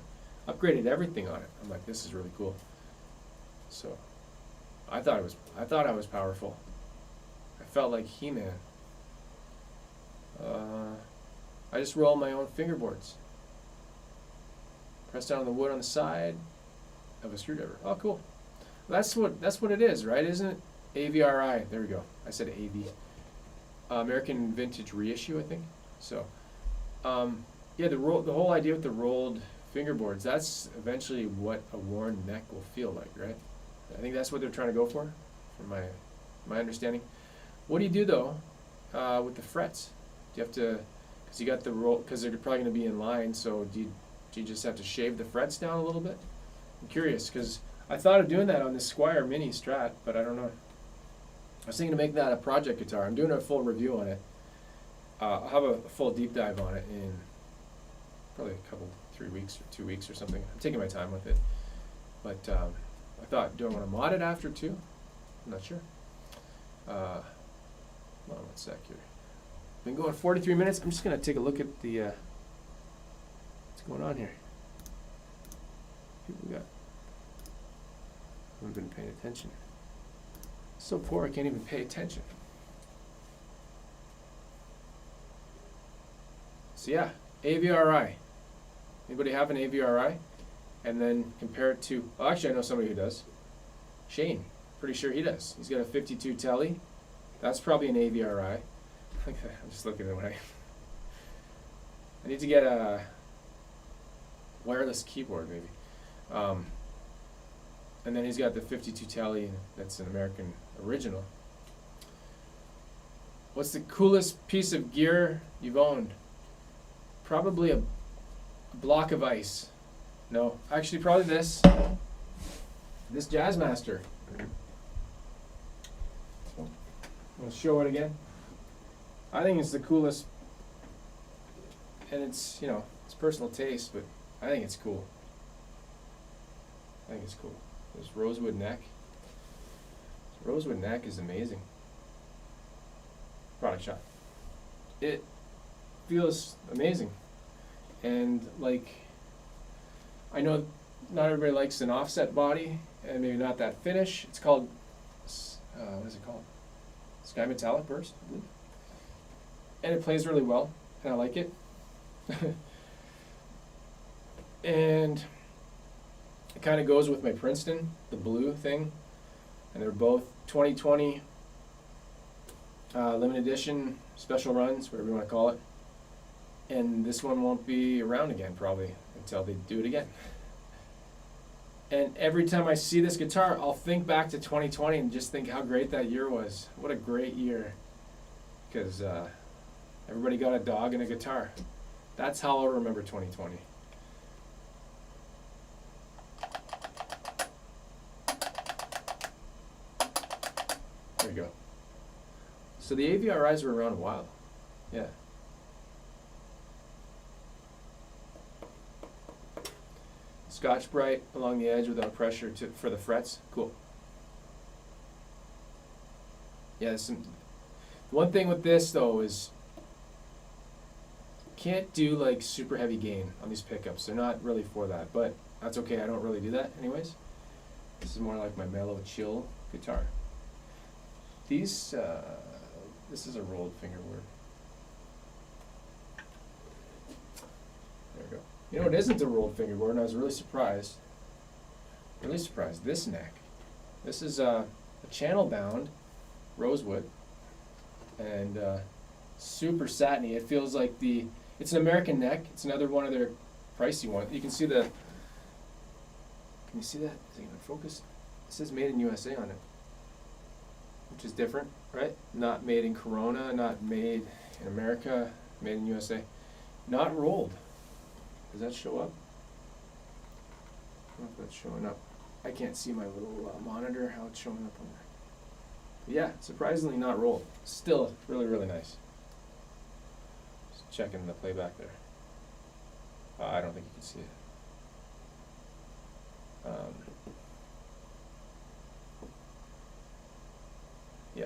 Upgraded everything on it. I'm like, this is really cool. So, I thought I was powerful. I felt like He-Man. I just roll my own fingerboards. Press down on the wood on the side of a screwdriver. Oh, cool. That's what it is, right? Isn't it? AVRI. There we go. I said AV. American Vintage Reissue, I think. So, yeah, the whole idea with the rolled fingerboards, that's eventually what a worn neck will feel like, right? I think that's what they're trying to go for, from my understanding. What do you do though with the frets? Do you have to, because you got the roll, because they're probably going to be in line. So do you just have to shave the frets down a little bit? I'm curious because I thought of doing that on this Squier Mini Strat, but I don't know. I was thinking to make that a project guitar. I'm doing a full review on it. I'll have a full deep dive on it in probably 3 weeks or 2 weeks or something. I'm taking my time with it. But I thought, do I want to mod it after too? I'm not sure. Hold on 1 sec here. Been going 43 minutes. I'm just going to take a look at the what's going on here. What we got? I haven't been paying attention. So poor I can't even pay attention. So yeah, AVRI. Anybody have an AVRI? And then compare it to, well, actually I know somebody who does. Shane, pretty sure he does. He's got a 52 Tele. That's probably an AVRI. I'm just looking at it I need to get a wireless keyboard maybe. And then he's got the 52 Tele, that's an American original. What's the coolest piece of gear you've owned? Probably a block of ice. No, actually probably this Jazzmaster. I'll show it again. I think it's the coolest, and it's, you know, it's personal taste, but I think it's cool. I think it's cool. This rosewood neck. This rosewood neck is amazing. Product shot. It feels amazing. And like, I know not everybody likes an offset body, and maybe not that finish. It's called, what is it called? Sky Metallic Burst, I believe. And it plays really well, and I like it. And it kind of goes with my Princeton, the blue thing. And they're both 2020 limited edition special runs, whatever you want to call it. And this one won't be around again probably until they do it again. And every time I see this guitar, I'll think back to 2020 and just think how great that year was. What a great year. Because everybody got a dog and a guitar. That's how I'll remember 2020. There you go. So the AVRIs were around a while. Yeah. Scotch Brite along the edge without pressure for the frets. Cool. Yeah, one thing with this though is can't do like super heavy gain on these pickups. They're not really for that, but that's okay. I don't really do that anyways. This is more like my mellow chill guitar. These, this is a rolled fingerboard. There we go. You know, it isn't a rolled fingerboard, and I was really surprised. Really surprised. This neck. This is a channel bound rosewood, and super satiny. It feels like the It's an American neck. It's another one of their pricey ones. You can see the. Can you see that? Is it gonna focus? It says made in USA on it, which is different, right? Not made in Corona, not made in America, made in USA. Not rolled. Does that show up? I don't know if that's showing up. I can't see my little monitor, how it's showing up on there. But yeah, surprisingly not rolled. Still really, really nice. Just checking the playback there. I don't think you can see it. Yeah.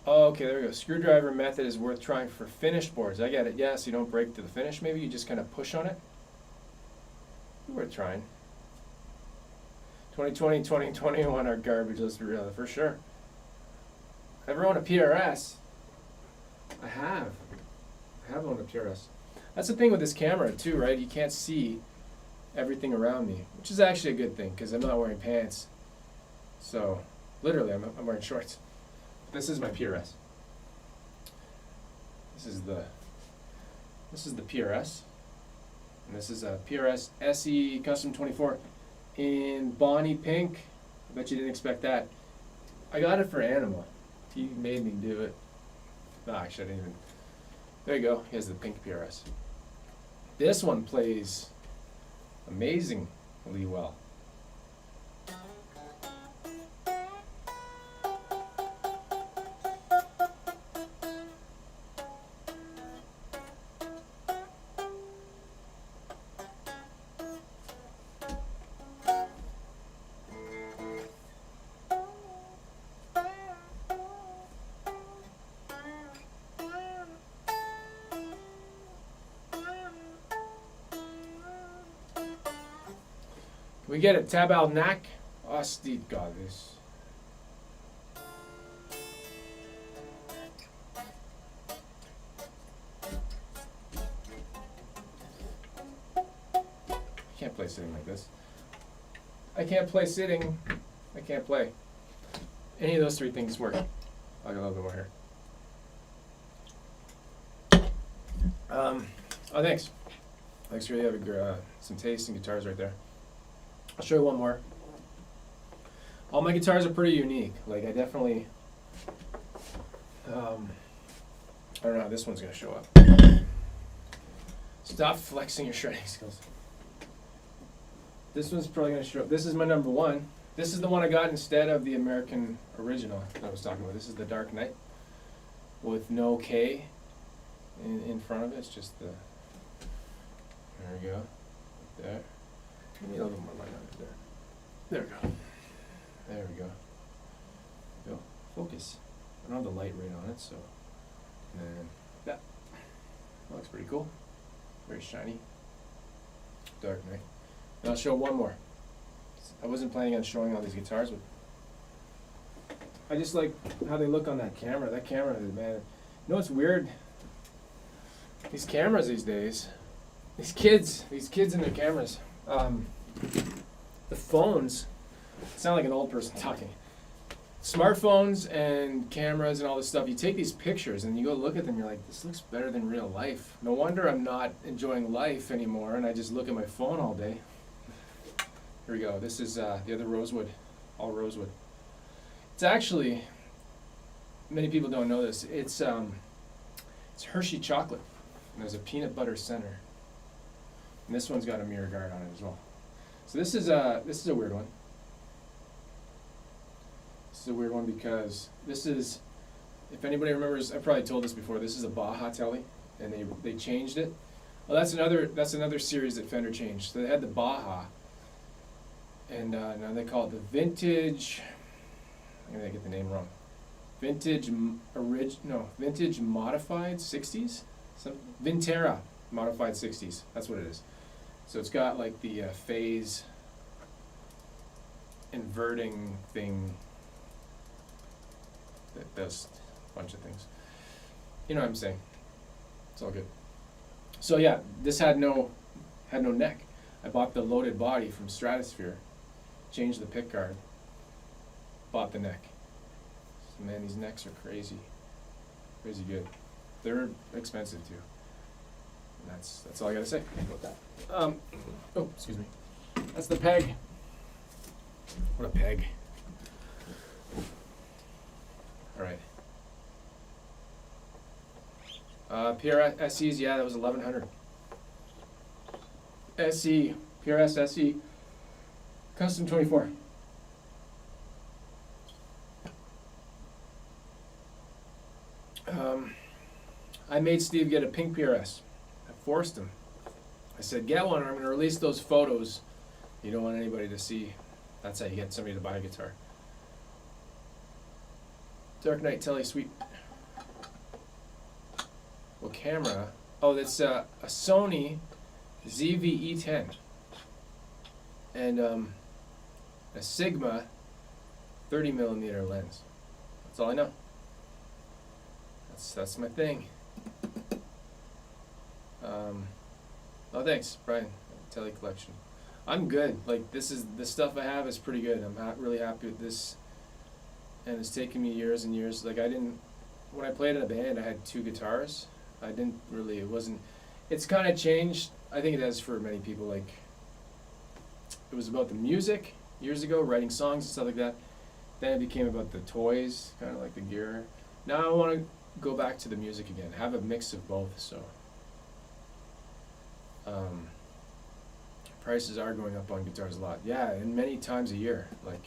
Oh, okay, there we go. Screwdriver method is worth trying for finished boards. I get it. Yeah, so you don't break to the finish. Maybe you just kind of push on it. Worth trying. 2020, 2021 are garbage. Let's be real, for sure. Ever own a PRS? I have. I have owned a PRS. That's the thing with this camera too, right? You can't see everything around me, which is actually a good thing because I'm not wearing pants. So, literally, I'm wearing shorts. This is my PRS. This is the PRS, and this is a PRS SE Custom 24 in Bonnie pink. I bet you didn't expect that. I got it for Animal. He made me do it. No, actually, I didn't even. There you go. Here's the pink PRS. This one plays amazingly well. We get a tabarnak. Hostie goddess. I can't play sitting like this. I can't play sitting. I can't play. Any of those three things work. I'll get a little bit more here. Oh, thanks. Thanks, really have some taste in guitars right there. I'll show you one more. All my guitars are pretty unique. Like, I definitely, I don't know how this one's gonna show up. Stop flexing your shredding skills. This one's probably gonna show up. This is my number one. This is the one I got instead of the American original that I was talking about. This is the Dark Knight with no K in front of it. It's just the, there we go, there. Give me a little more light on it there. There we go. There we go. Go. Focus. I don't have the light right on it, so. And then that. That looks pretty cool. Very shiny. Dark Knight. And I'll show one more. I wasn't planning on showing all these guitars, but I just like how they look on that camera. That camera, man. You know what's weird? These cameras these days. These kids and their cameras. The phones sound like an old person talking. Smartphones and cameras and all this stuff, you take these pictures and you go look at them, you're like, this looks better than real life. No wonder I'm not enjoying life anymore and I just look at my phone all day. Here we go. This is the other rosewood, all rosewood. It's actually, many people don't know this, it's Hershey chocolate and there's a peanut butter center. And this one's got a mirror guard on it as well. So this is a weird one. This is a weird one because this is, if anybody remembers, I probably told this before. This is a Baja Tele, and they changed it. Well, that's another series that Fender changed. So they had the Baja, and now they call it the Vintage. I'm gonna get the name wrong. Vintage Modified 60s. Vintera Modified 60s. That's what it is. So it's got like the phase inverting thing that does a bunch of things. You know what I'm saying? It's all good. So yeah, this had no neck. I bought the loaded body from Stratosphere, changed the pickguard, bought the neck. Man, these necks are crazy. Crazy good. They're expensive too. And that's all I gotta say about that. Oh, excuse me. That's the peg. What a peg. Alright. PRS SEs, yeah, that was 1100. SE, PRS SE, custom 24. I made Steve get a pink PRS. I forced him. I said, get one or I'm going to release those photos you don't want anybody to see. That's how you get somebody to buy a guitar. Dark Knight Tele Sweet. Well, camera. Oh, that's a Sony ZV-E10. And a Sigma 30mm lens. That's all I know. That's my thing. Oh, thanks, Brian. Tele collection. I'm good. Like this stuff I have is pretty good. I'm really happy with this, and it's taken me years and years. Like when I played in a band, I had 2 guitars. It's kind of changed. I think it has for many people. Like it was about the music years ago, writing songs and stuff like that. Then it became about the toys, kind of like the gear. Now I want to go back to the music again. Have a mix of both. So. Prices are going up on guitars a lot. Yeah, and many times a year. Like,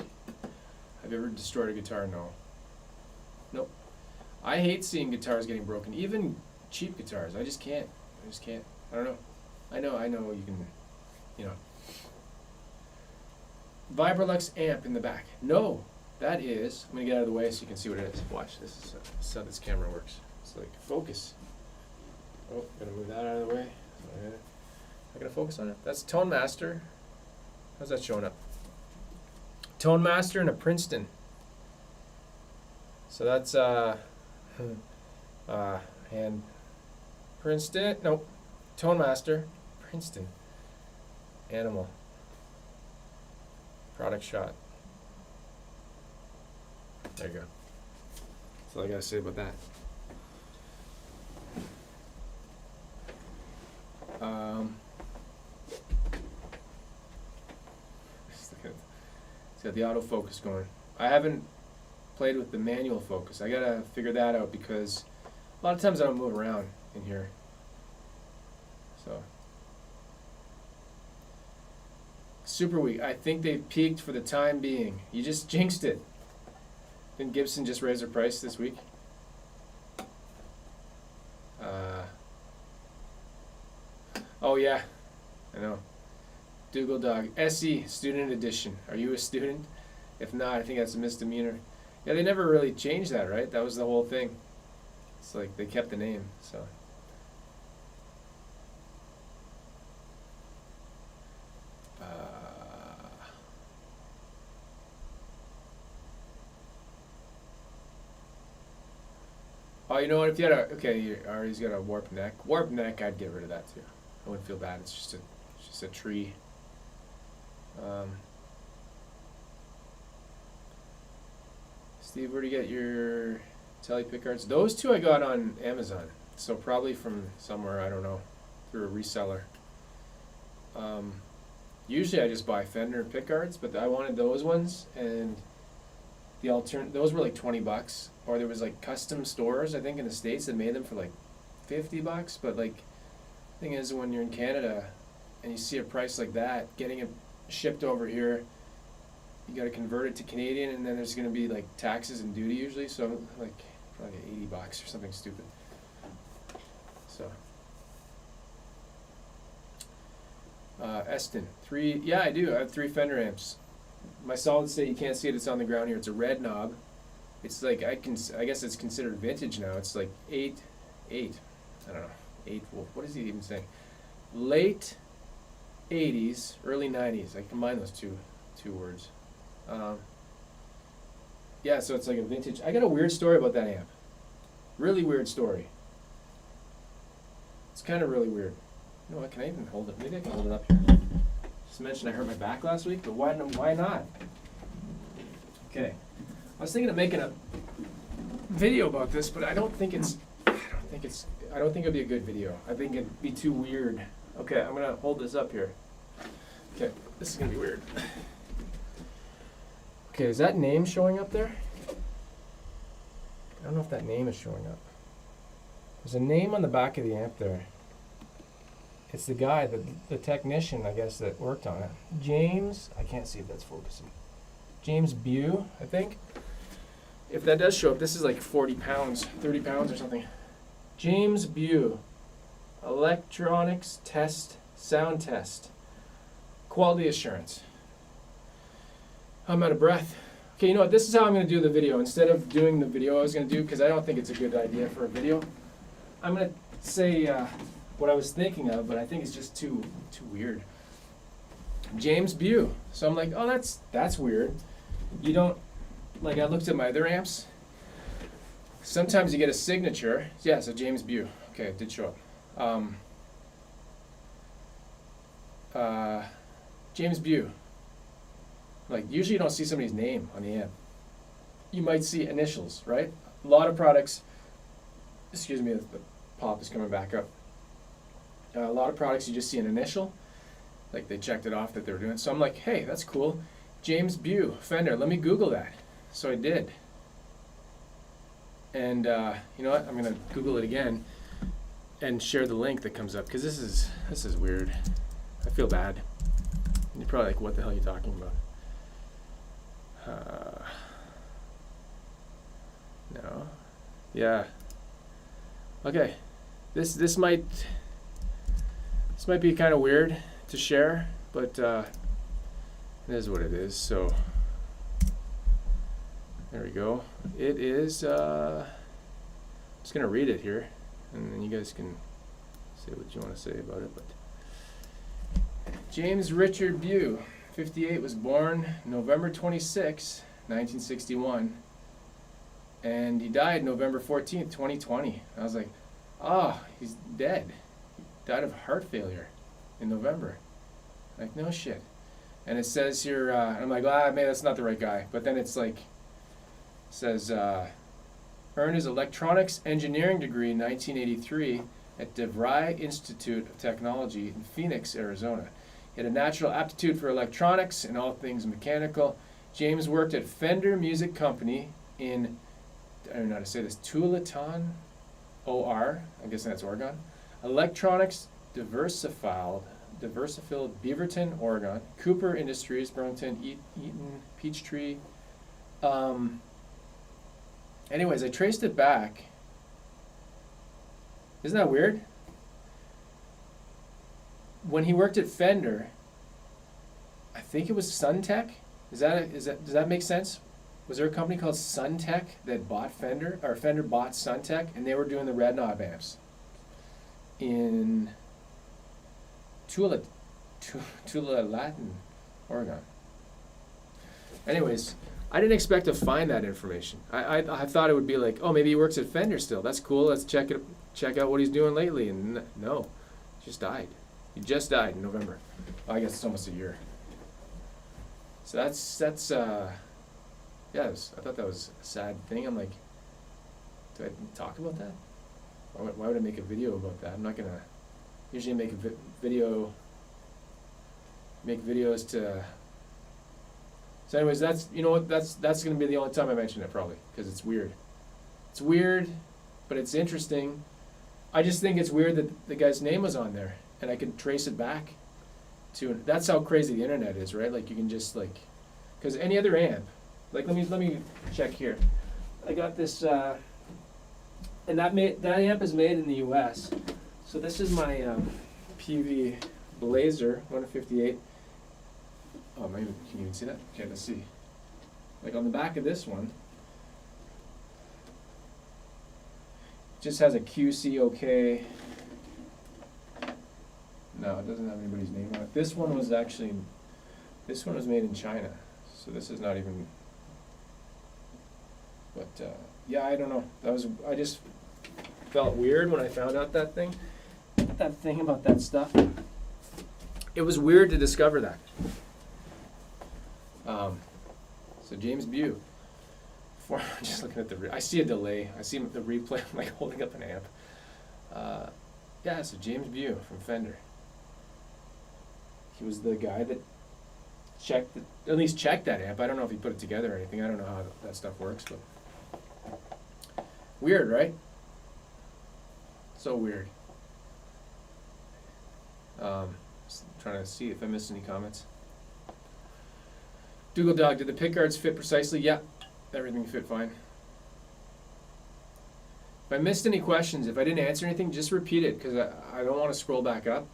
have you ever destroyed a guitar? No. Nope. I hate seeing guitars getting broken. Even cheap guitars. I just can't. I don't know. I know you can, you know. Vibrolux amp in the back. No, that is, I'm going to get out of the way so you can see what it is. Watch, this is how this camera works. It's like, focus. Oh, going to move that out of the way. I gotta focus on it. That's Tone Master. How's that showing up? Tone Master and a Princeton. So that's and Princeton. Nope. Tone Master, Princeton. Animal. Product shot. There you go. That's all I gotta say about that. It's got the autofocus going. I haven't played with the manual focus. I gotta figure that out because a lot of times I don't move around in here. So super weak. I think they peaked for the time being. You just jinxed it. Didn't Gibson just raise their price this week? Oh yeah, I know. Dougal Dog. SE, Student Edition. Are you a student? If not, I think that's a misdemeanor. Yeah, they never really changed that, right? That was the whole thing. It's like they kept the name, so. Oh, you know what? If you had he's got a warped neck. Warped neck, I'd get rid of that too. I wouldn't feel bad. It's just a tree. Steve, where do you get your Tele pickguards? Those 2 I got on Amazon, so probably from somewhere, I don't know, through a reseller. Usually I just buy Fender pickguards, but I wanted those ones, and those were like $20, or there was like custom stores I think in the States that made them for like $50, but like the thing is when you're in Canada and you see a price like that, getting it shipped over here, you got to convert it to Canadian, and then there's going to be like taxes and duty usually, so like probably $80 or something stupid. So Eston 3, yeah, I do. I have 3 Fender amps. My solid state, you can't see it, it's on the ground here. It's a red knob. It's like I guess it's considered vintage now. It's like 8 I don't know, 8 what is he even saying? Late 80s, early 90s. I combine those two words. Yeah, so it's like a vintage. I got a weird story about that amp. Really weird story. It's kind of really weird. You know what, can I even hold it? Maybe I can hold it up here. Just mentioned I hurt my back last week, but why not? Okay. I was thinking of making video about this, but I don't think it'd be a good video. I think it'd be too weird. Okay, I'm gonna hold this up here. Okay, this is gonna be weird. Okay, is that name showing up there? I don't know if that name is showing up. There's a name on the back of the amp there. It's the guy, the technician, I guess, that worked on it. James, I can't see if that's focusing. James Bew, I think. If that does show up, this is like 40 pounds, 30 pounds or something. James Bew, electronics test, sound test, quality assurance. I'm out of breath. Okay, you know what, this is how I'm gonna do the video. Instead of doing the video I was gonna do, because I don't think it's a good idea for a video, I'm gonna say what I was thinking of, but I think it's just too weird. James Bew. So I'm like, oh, that's weird. You don't, like, I looked at my other amps. Sometimes you get a signature. Yeah, so James Bew. Okay, it did show up. James Bew. Like, usually you don't see somebody's name on the amp. You might see initials, right? A lot of products, excuse me, the pop is coming back up. A lot of products you just see an initial, like they checked it off that they were doing. So I'm like, hey, that's cool. James Bew, Fender, let me Google that. So I did. And you know what, I'm gonna Google it again and share the link that comes up, because this is weird. I feel bad. You're probably like, what the hell are you talking about? No. Yeah. Okay. This might be kind of weird to share, but it is what it is. So there we go. It is. I'm just gonna read it here, and then you guys can say what you want to say about it. But James Richard Bew, 58, was born November 26, 1961, and he died November 14th, 2020. I was like, oh, he's dead. He died of heart failure in November. Like, no shit. And it says here, I'm like, maybe that's not the right guy. But then it's like, says, earned his electronics engineering degree in 1983 at DeVry Institute of Technology in Phoenix, Arizona. He had a natural aptitude for electronics and all things mechanical. James worked at Fender Music Company in, I don't know how to say this, Tualatin, OR, I guess that's Oregon. Electronics Diversified, Beaverton, Oregon. Cooper Industries, Burlington, Eaton, Peachtree. Anyways, I traced it back. Isn't that weird? When he worked at Fender, I think it was Suntech. Does that make sense? Was there a company called Suntech that bought Fender, or Fender bought Suntech, and they were doing the red knob amps in Tualatin, Oregon. Anyways, I didn't expect to find that information. I thought it would be like, oh, maybe he works at Fender still. That's cool. Let's check out what he's doing lately. And no, he just died. He just died in November. Well, I guess it's almost a year. So that's yeah, I thought that was a sad thing. I'm like, do I talk about that? Why would I make a video about that? I'm not gonna usually make a videos to. So anyways, that's, you know what, that's gonna be the only time I mention it, probably, because it's weird. It's weird, but it's interesting. I just think it's weird that the guy's name was on there, and I could trace it back to. That's how crazy the internet is, right? Like, you can just, like, because any other amp, like, let me check here. I got this, and that amp is made in the U.S. So this is my PV Blazer 158. Oh, maybe can you even see that? Okay, let's see. Like, on the back of this one, it just has a QC OK. No, it doesn't have anybody's name on it. This one was made in China, so this is not even. But yeah, I don't know. I just felt weird when I found out that thing about that stuff. It was weird to discover that. So James Bew, before. I'm just looking at I see a delay. I see the replay. I'm like holding up an amp. Yeah, so James Bew from Fender. He was the guy that at least checked that amp. I don't know if he put it together or anything. I don't know how that stuff works, but weird, right? So weird. Just trying to see if I missed any comments. Dougal Dog, did the pickguards fit precisely? Yeah, everything fit fine. If I missed any questions, if I didn't answer anything, just repeat it, because I don't want to scroll back up.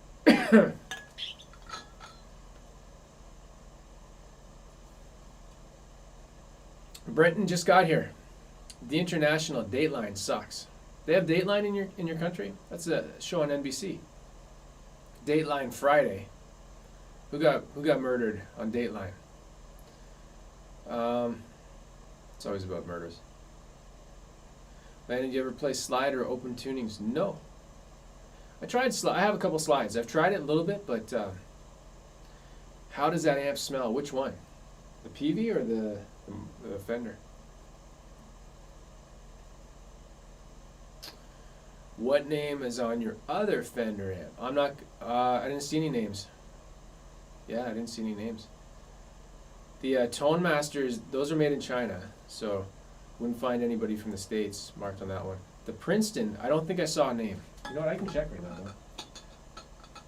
Brenton just got here. The International Dateline sucks. They have Dateline in your country? That's a show on NBC. Dateline Friday. Who got murdered on Dateline? It's always about murders. Landon, did you ever play slide or open tunings? No. I tried slide. I have a couple slides. I've tried it a little bit, but how does that amp smell? Which one? The PV or the Fender? What name is on your other Fender amp? I'm not. I didn't see any names. Yeah, I didn't see any names. The Tone Masters, those are made in China, so wouldn't find anybody from the States marked on that one. The Princeton, I don't think I saw a name. You know what? I can check right now.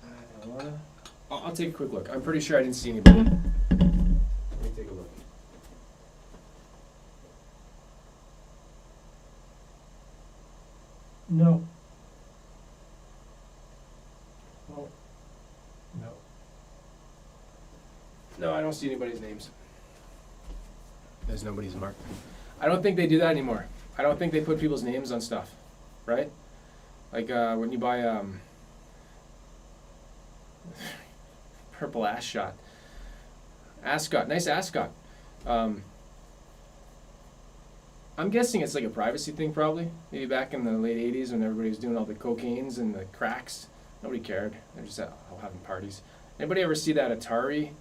I don't wanna. I'll take a quick look. I'm pretty sure I didn't see anybody. Let me take a look. No. Oh. No. No, I don't see anybody's names. There's nobody's marked. I don't think they do that anymore. I don't think they put people's names on stuff, right? Like when you buy purple ascot. Ascot, nice ascot. I'm guessing it's like a privacy thing probably. Maybe back in the late 80s when everybody was doing all the cocaines and the cracks. Nobody cared. They're just out having parties. Anybody ever see that Atari?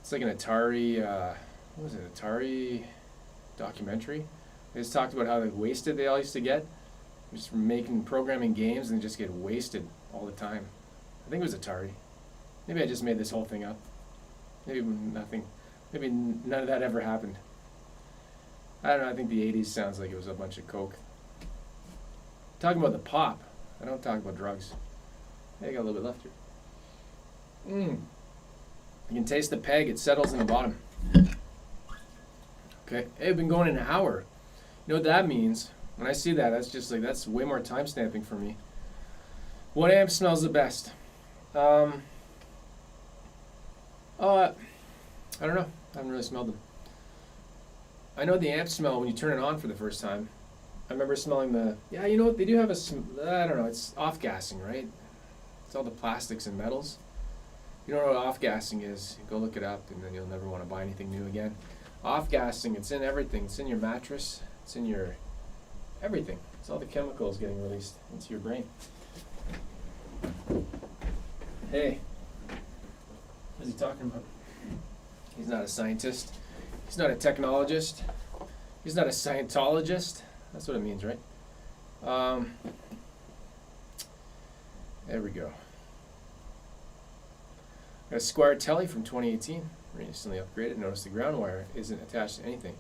It's like an Atari, what was it, Atari documentary? They just talked about how wasted they all used to get. Just from programming games and just get wasted all the time. I think it was Atari. Maybe I just made this whole thing up. Maybe nothing. Maybe none of that ever happened. I don't know, I think the 80s sounds like it was a bunch of coke. Talking about the pop. I don't talk about drugs. Hey, I got a little bit left here. You can taste the peg, it settles in the bottom. Okay, hey, we've been going an hour. You know what that means? When I see that, that's just like, that's way more time stamping for me. What amp smells the best? I don't know. I haven't really smelled them. I know the amp smell when you turn it on for the first time. I remember smelling yeah, you know what? They do have I don't know, it's off-gassing, right? It's all the plastics and metals. You don't know what off-gassing is, go look it up and then you'll never want to buy anything new again. Off-gassing, it's in everything. It's in your mattress. It's in your everything. It's all the chemicals getting released into your brain. Hey, what's he talking about? He's not a scientist. He's not a technologist. He's not a Scientologist. That's what it means, right? There we go. Got a Squier Tele from 2018. Recently upgraded. Notice the ground wire isn't attached to anything.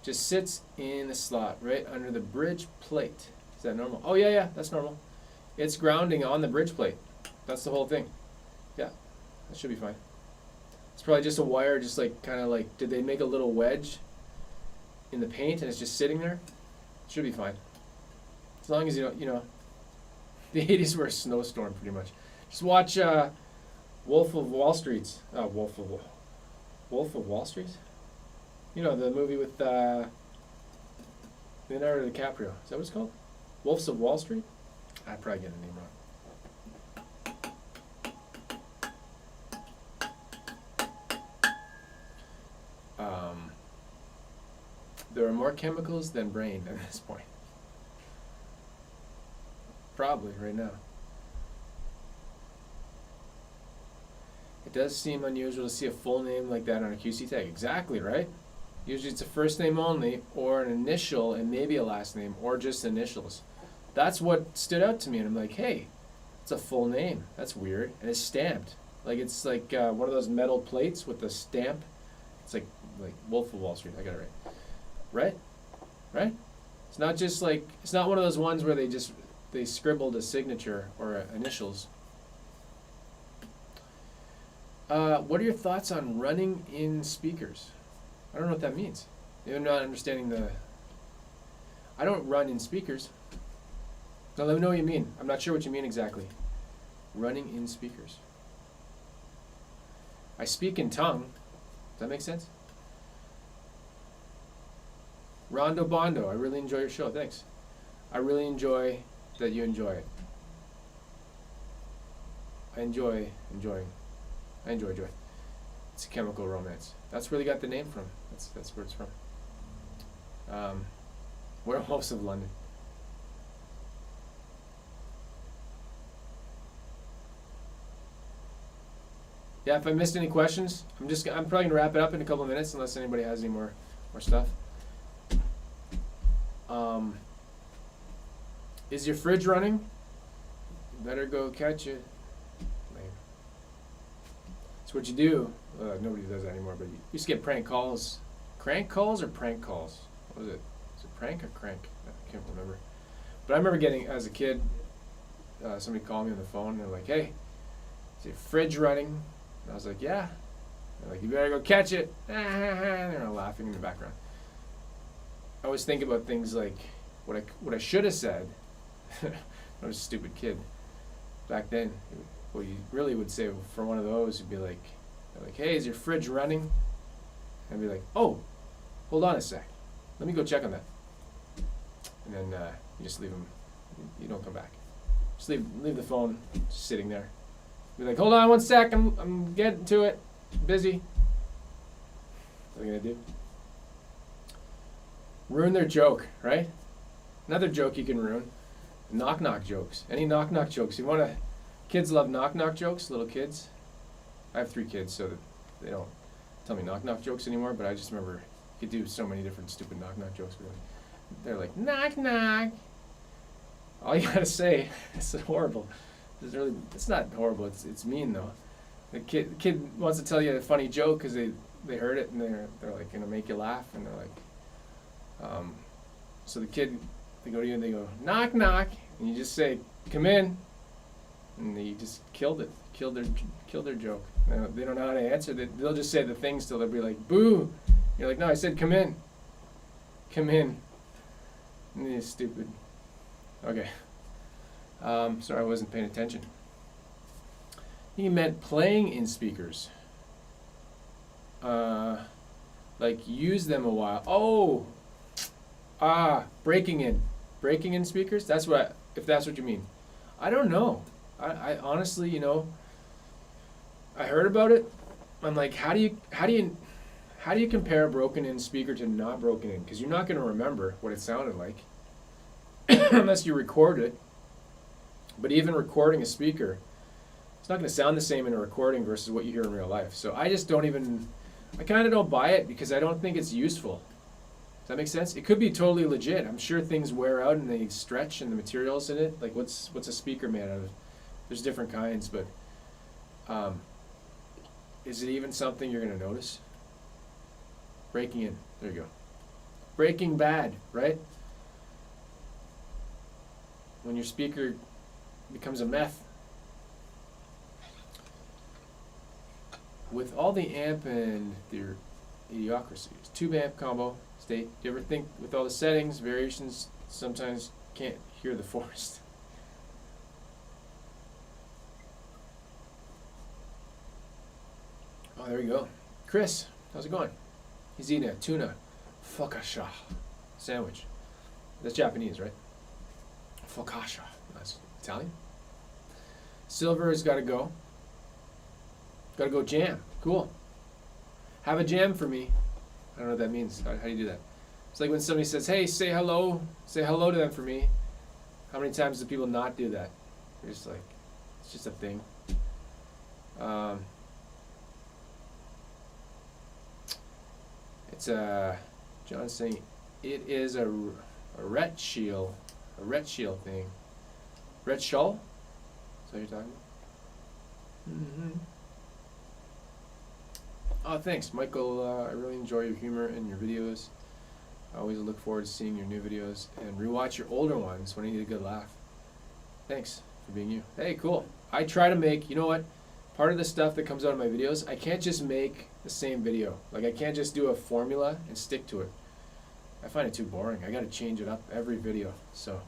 Just sits in the slot right under the bridge plate. Is that normal? Oh yeah, that's normal. It's grounding on the bridge plate. That's the whole thing. Yeah, that should be fine. It's probably just a wire, just like kind of like, did they make a little wedge in the paint and it's just sitting there? It should be fine. As long as you don't, the 80s were a snowstorm pretty much. Just watch Wolf of Wall Street. Wolf of Wall Street? You know, the movie with Leonardo DiCaprio. Is that what it's called? Wolves of Wall Street? I probably get the name wrong. There are more chemicals than brain at this point. Probably right now. It does seem unusual to see a full name like that on a QC tag. Exactly, right? Usually it's a first name only, or an initial and maybe a last name, or just initials. That's what stood out to me, and I'm like, hey, it's a full name. That's weird, and it's stamped. Like it's like one of those metal plates with the stamp. It's like Wolf of Wall Street. I got it right. Right? It's not just like, it's not one of those ones where they scribbled a signature or initials. What are your thoughts on running in speakers? I don't know what that means. I'm not understanding I don't run in speakers. Now let me know what you mean. I'm not sure what you mean exactly. Running in speakers. I speak in tongue. Does that make sense? Rondo Bondo, I really enjoy your show. Thanks. I really enjoy that you enjoy it. I enjoy. It's a chemical romance. That's where they got the name from. That's where it's from. We're most of London. Yeah, if I missed any questions, I'm probably gonna wrap it up in a couple of minutes unless anybody has any more stuff. Is your fridge running? You better go catch it. That's what you do. Nobody does that anymore, but you used to get prank calls. Crank calls or prank calls? What was it? Is it prank or crank? I can't remember. But I remember getting, as a kid, somebody called me on the phone and they're like, hey, is your fridge running? And I was like, yeah. They're like, you better go catch it. And they're all laughing in the background. I always think about things like what I should have said. I was a stupid kid back then. What you really would say for one of those would be like, hey, is your fridge running? And I'd be like, oh, hold on a sec. Let me go check on that. And then you just leave them. You don't come back. Just leave the phone sitting there. Be like, hold on one sec. I'm getting to it. Busy. What are you gonna do? Ruin their joke, right? Another joke you can ruin. Knock-knock jokes. Any knock-knock jokes? You wanna? Kids love knock-knock jokes. Little kids. I have 3 kids, so that they don't tell me knock-knock jokes anymore. But I just remember you could do so many different stupid knock-knock jokes. They're like knock-knock. All you gotta say. It's horrible. It's not horrible. It's mean though. The kid wants to tell you a funny joke because they heard it and they're like gonna make you laugh and they're like, so the kid, they go to you and they go knock knock and you just say come in, and you just killed their joke. They don't know how to answer. They'll just say the things till they'll be like boo. You're like, no, I said come in. And you're stupid. Okay. Sorry, I wasn't paying attention. He meant playing in speakers. Like use them a while. Breaking in speakers. If that's what you mean. I don't know. I honestly, I heard about it. I'm like, how do you compare a broken in speaker to not broken in? Because you're not going to remember what it sounded like unless you record it. But even recording a speaker, it's not going to sound the same in a recording versus what you hear in real life. So I just I kind of don't buy it because I don't think it's useful. Does that make sense? It could be totally legit. I'm sure things wear out and they stretch and the materials in it. Like what's a speaker made out of? There's different kinds, but is it even something you're going to notice? Breaking in. There you go. Breaking Bad, right? When your speaker becomes a meth. With all the amp and their idiocracies, tube amp combo state. Do you ever think with all the settings, variations, sometimes can't hear the forest? Oh, there you go. Chris, how's it going? He's eating a tuna focaccia sandwich. That's Japanese, right? Focaccia. That's Italian. Silver has got to go. Got to go jam. Cool. Have a jam for me. I don't know what that means. How do you do that? It's like when somebody says, hey, say hello. Say hello to them for me. How many times do people not do that? They're just like, it's just a thing. John's saying it is a ret shield thing. Ret shawl? Is that what you're talking about? Mm-hmm. Oh, thanks, Michael. I really enjoy your humor and your videos. I always look forward to seeing your new videos and rewatch your older ones when I need a good laugh. Thanks for being you. Hey, cool. I try to make, you know what? Part of the stuff that comes out of my videos, I can't just make the same video. Like, I can't just do a formula and stick to it. I find it too boring. I gotta change it up every video. So,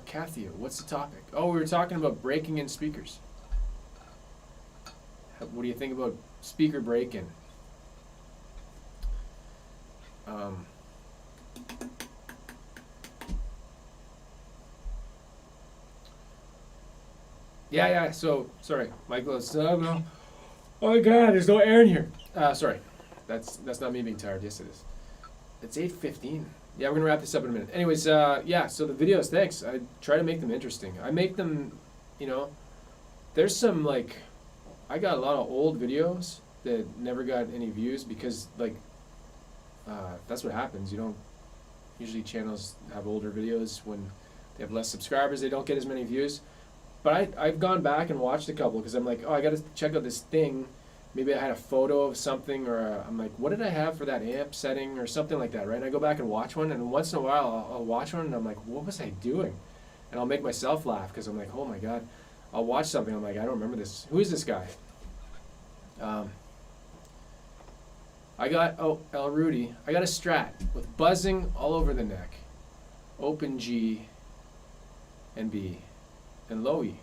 Kathy, what's the topic? Oh, we were talking about breaking in speakers. What do you think about speaker break-in? Yeah, so, sorry, Michael, it's, oh my god, there's no air in here. Sorry, that's not me being tired, yes it is. It's 8:15. Yeah, we're gonna wrap this up in a minute. Anyways, yeah, so the videos, thanks. I try to make them interesting. I make them, you know, there's some, like, I got a lot of old videos that never got any views because, like, that's what happens. You don't, usually channels have older videos when they have less subscribers, they don't get as many views. But I've gone back and watched a couple because I'm like, oh, I gotta check out this thing. Maybe I had a photo of something, or I'm like, what did I have for that amp setting or something like that, right? And I go back and watch one, and once in a while I'll watch one and I'm like, what was I doing? And I'll make myself laugh because I'm like, oh my god. I'll watch something, I'm like, I don't remember this. Who is this guy? I got, oh, El Rudy, I got a Strat with buzzing all over the neck, open G and B, and low E,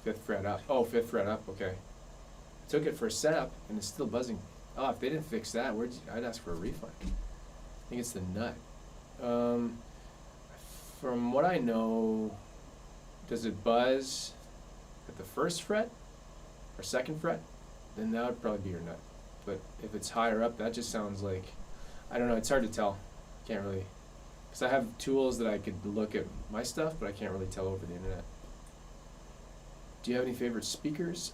5th fret up. Oh, 5th fret up, okay. Took it for a setup and it's still buzzing. Oh, if they didn't fix that, I'd ask for a refund. I think it's the nut. From what I know, does it buzz at the 1st fret or 2nd fret? Then that would probably be your nut. But if it's higher up, that just sounds like, I don't know, it's hard to tell. Can't really, because I have tools that I could look at my stuff, but I can't really tell over the internet. Do you have any favorite speakers?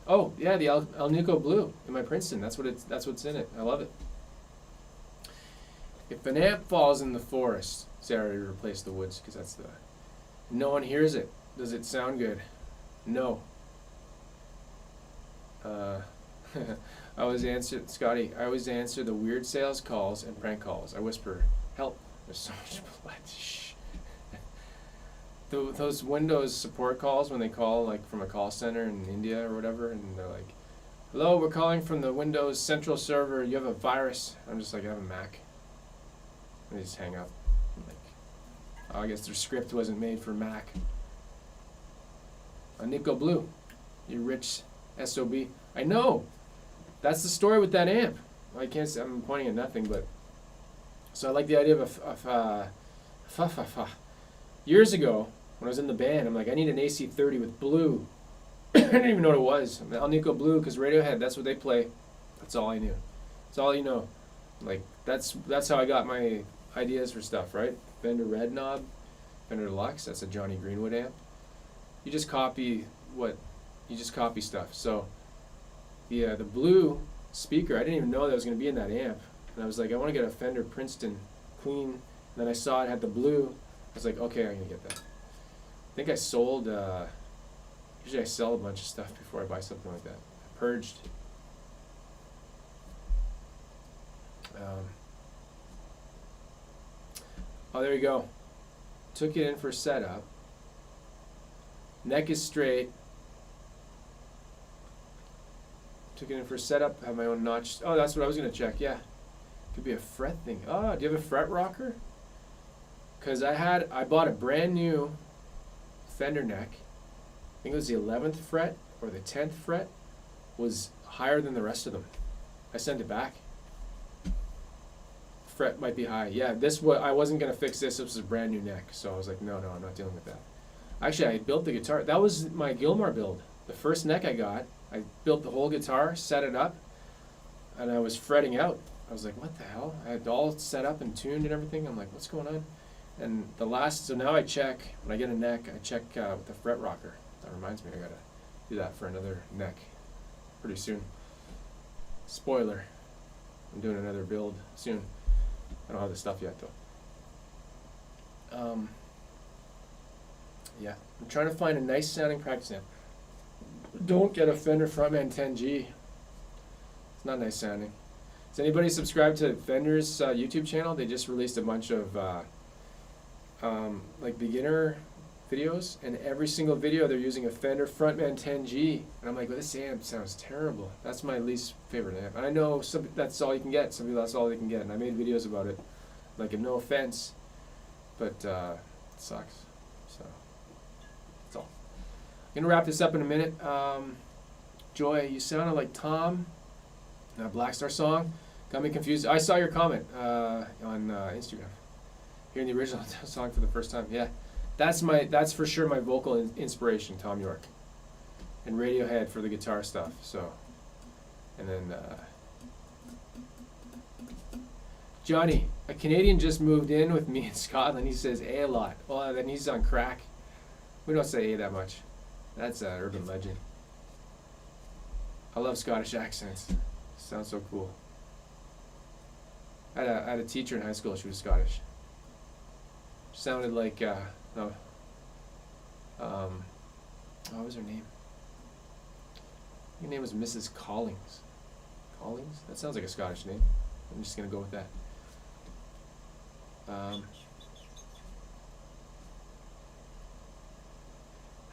Oh yeah, the Alnico Blue in my Princeton. That's what's in it. I love it. If an amp falls in the forest, say I already replaced the woods because that's the. No one hears it. Does it sound good? No. I always answer, Scotty. I always answer the weird sales calls and prank calls. I whisper, "Help! There's so much blood." Shh. Those Windows support calls when they call like from a call center in India or whatever, and they're like, "Hello, we're calling from the Windows Central server. You have a virus." I'm just like, "I have a Mac." And they just hang up. I'm like, oh, I guess their script wasn't made for Mac. Nico Blue, you rich SOB. I know. That's the story with that amp. I can't say, I'm pointing at nothing, but so I like the idea of years ago when I was in the band, I'm like, I need an AC30 with blue. I didn't even know what it was. Alnico Blue, because Radiohead, that's what they play. That's all I knew. That's all you know. Like that's how I got my ideas for stuff, right? Fender Red Knob, Fender Deluxe. That's a Jonny Greenwood amp. You just copy stuff. So the blue speaker, I didn't even know that was going to be in that amp, and I was like, I want to get a Fender Princeton clean. And then I saw it had the blue. I was like, okay, I'm gonna get that. I think I sold. Usually I sell a bunch of stuff before I buy something like that. I purged. Oh, there you go. Took it in for setup. Neck is straight. Took it in for setup. Have my own notch. Oh, that's what I was gonna check. Yeah, could be a fret thing. Oh, do you have a fret rocker? Because I bought a brand new Fender neck. I think it was the 11th fret or the 10th fret was higher than the rest of them. I sent it back. Fret might be high. Yeah, I wasn't gonna fix this. This was a brand new neck, so I was like, no, I'm not dealing with that. Actually, I built the guitar. That was my Gilmore build. The first neck I got, I built the whole guitar, set it up, and I was fretting out. I was like, what the hell? I had it all set up and tuned and everything. I'm like, what's going on? And so now I check, when I get a neck, I check with the fret rocker. That reminds me, I gotta do that for another neck pretty soon. Spoiler, I'm doing another build soon. I don't have the stuff yet though. Yeah, I'm trying to find a nice sounding practice amp. Don't get a Fender Frontman 10G. It's not nice sounding. Does anybody subscribe to Fender's YouTube channel? They just released a bunch of like beginner videos, and every single video they're using a Fender Frontman 10G, and I'm like, well, this amp sounds terrible. That's my least favorite amp. And I know that's all you can get. Some people, that's all they can get, and I made videos about it. Like, no offense, but it sucks. So that's all. I'm gonna wrap this up in a minute. Joy, you sounded like Tom. Black Star song got me confused. I saw your comment on Instagram. Hearing the original song for the first time, yeah, that's for sure my vocal inspiration, Tom York, and Radiohead for the guitar stuff. So, and then Johnny, a Canadian just moved in with me in Scotland. He says "a" a lot. Well, then he's on crack. We don't say "a" that much. That's an urban legend. I love Scottish accents. Sounds so cool. I had a teacher in high school. She was Scottish. Sounded like what was her name? Her name was Mrs. Collings. Collings? That sounds like a Scottish name. I'm just gonna go with that. How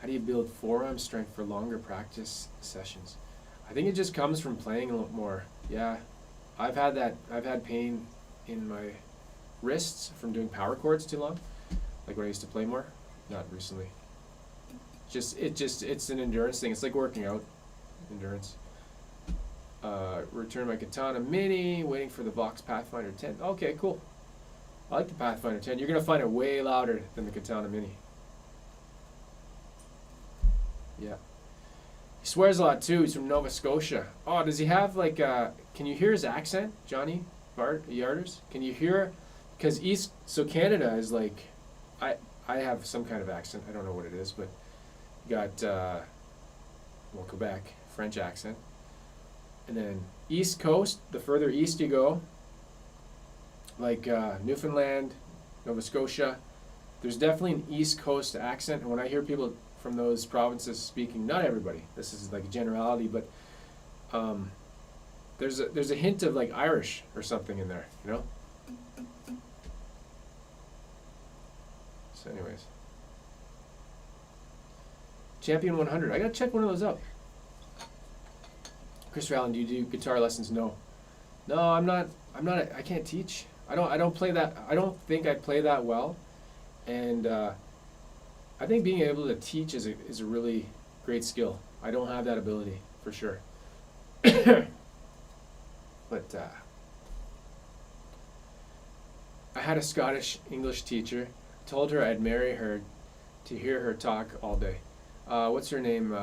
do you build forearm strength for longer practice sessions? I think it just comes from playing a lot more. Yeah, I've had that. I've had pain in my wrists from doing power chords too long, like when I used to play more. Not recently. It's an endurance thing. It's like working out. Endurance. Return my Katana Mini. Waiting for the Vox Pathfinder 10. Okay, cool. I like the Pathfinder 10. You're gonna find it way louder than the Katana Mini. Yeah. He swears a lot too. He's from Nova Scotia. Oh, does he have like, can you hear his accent, Johnny Yarders? Can you hear, because so Canada is like, I have some kind of accent. I don't know what it is, but you got, Quebec, French accent. And then East Coast, the further east you go, like Newfoundland, Nova Scotia, there's definitely an East Coast accent. And when I hear people from those provinces speaking, not everybody, this is like a generality, but there's a hint of like Irish or something in there, you know? So anyways. Champion 100, I gotta check one of those out. Christopher Allen, do you do guitar lessons? No. No, I can't teach. I don't play that, I don't think I play that well. And I think being able to teach is a really great skill. I don't have that ability, for sure. But I had a Scottish English teacher. Told her I'd marry her to hear her talk all day. What's her name?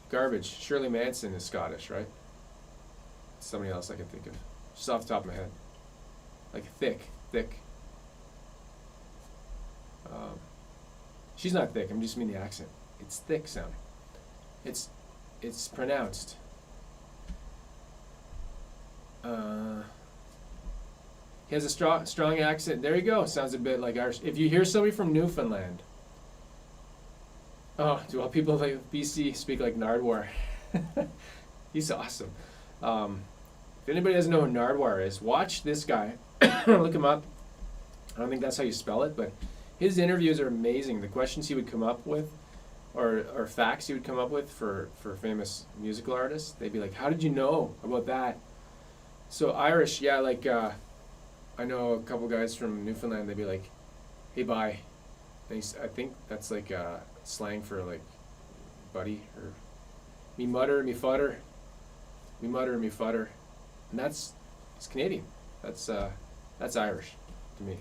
Garbage. Shirley Manson is Scottish, right? Somebody else I can think of. Just off the top of my head. Like thick. She's not thick, I'm just mean the accent. It's thick sounding. It's pronounced. He has a strong accent. There you go. Sounds a bit like Irish. If you hear somebody from Newfoundland, do all people like BC speak like Nardwuar? He's awesome. If anybody doesn't know who Nardwuar is, watch this guy. Look him up. I don't think that's how you spell it, but his interviews are amazing. The questions he would come up with, or facts he would come up with for famous musical artists, they'd be like, how did you know about that? So Irish, yeah, like I know a couple guys from Newfoundland, they'd be like, hey, bye. And I think that's like slang for like buddy, or me mutter, me futter. Me mutter, me futter. And it's Canadian. That's Irish to me,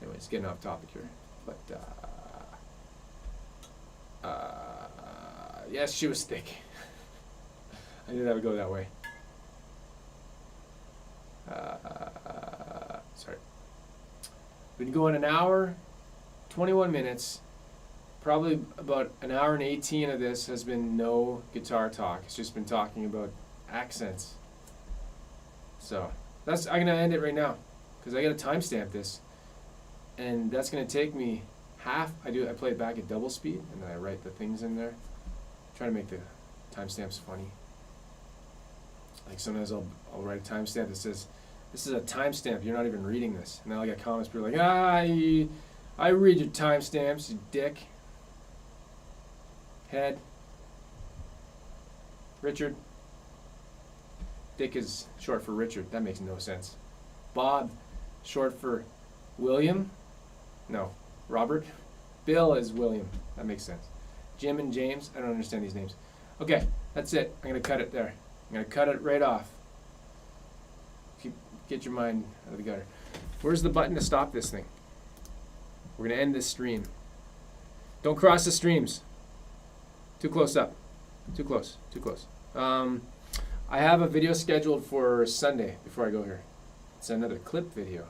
anyways, getting off topic here, but yes, she was thick. I knew that would go that way. Sorry. Been going an hour, 21 minutes. Probably about an hour and 18 of this has been no guitar talk. It's just been talking about accents So I'm gonna end it right now because I gotta timestamp this, and that's gonna take me half. I play it back at double speed, and then I write the things in there. Try to make the timestamps funny. Like sometimes I'll write a timestamp that says, "This is a timestamp. You're not even reading this." And then I'll get comments people like, I read your timestamps, you dick. Head. Richard. Dick is short for Richard. That makes no sense. Bob, short for William. No, Robert. Bill is William. That makes sense. Jim and James. I don't understand these names. Okay, that's it. I'm going to cut it there. I'm going to cut it right off. Get your mind out of the gutter. Where's the button to stop this thing? We're going to end this stream. Don't cross the streams. Too close up. Too close. Too close. I have a video scheduled for Sunday before I go here. It's another clip video.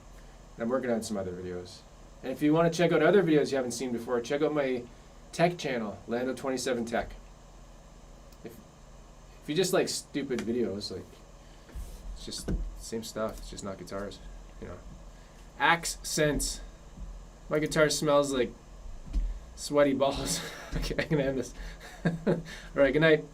And I'm working on some other videos. And if you want to check out other videos you haven't seen before, check out my tech channel, Landon 27 Tech. If you just like stupid videos, like it's just the same stuff. It's just not guitars, you know. Axe Sense. My guitar smells like sweaty balls. Okay, I'm gonna end this. All right, good night.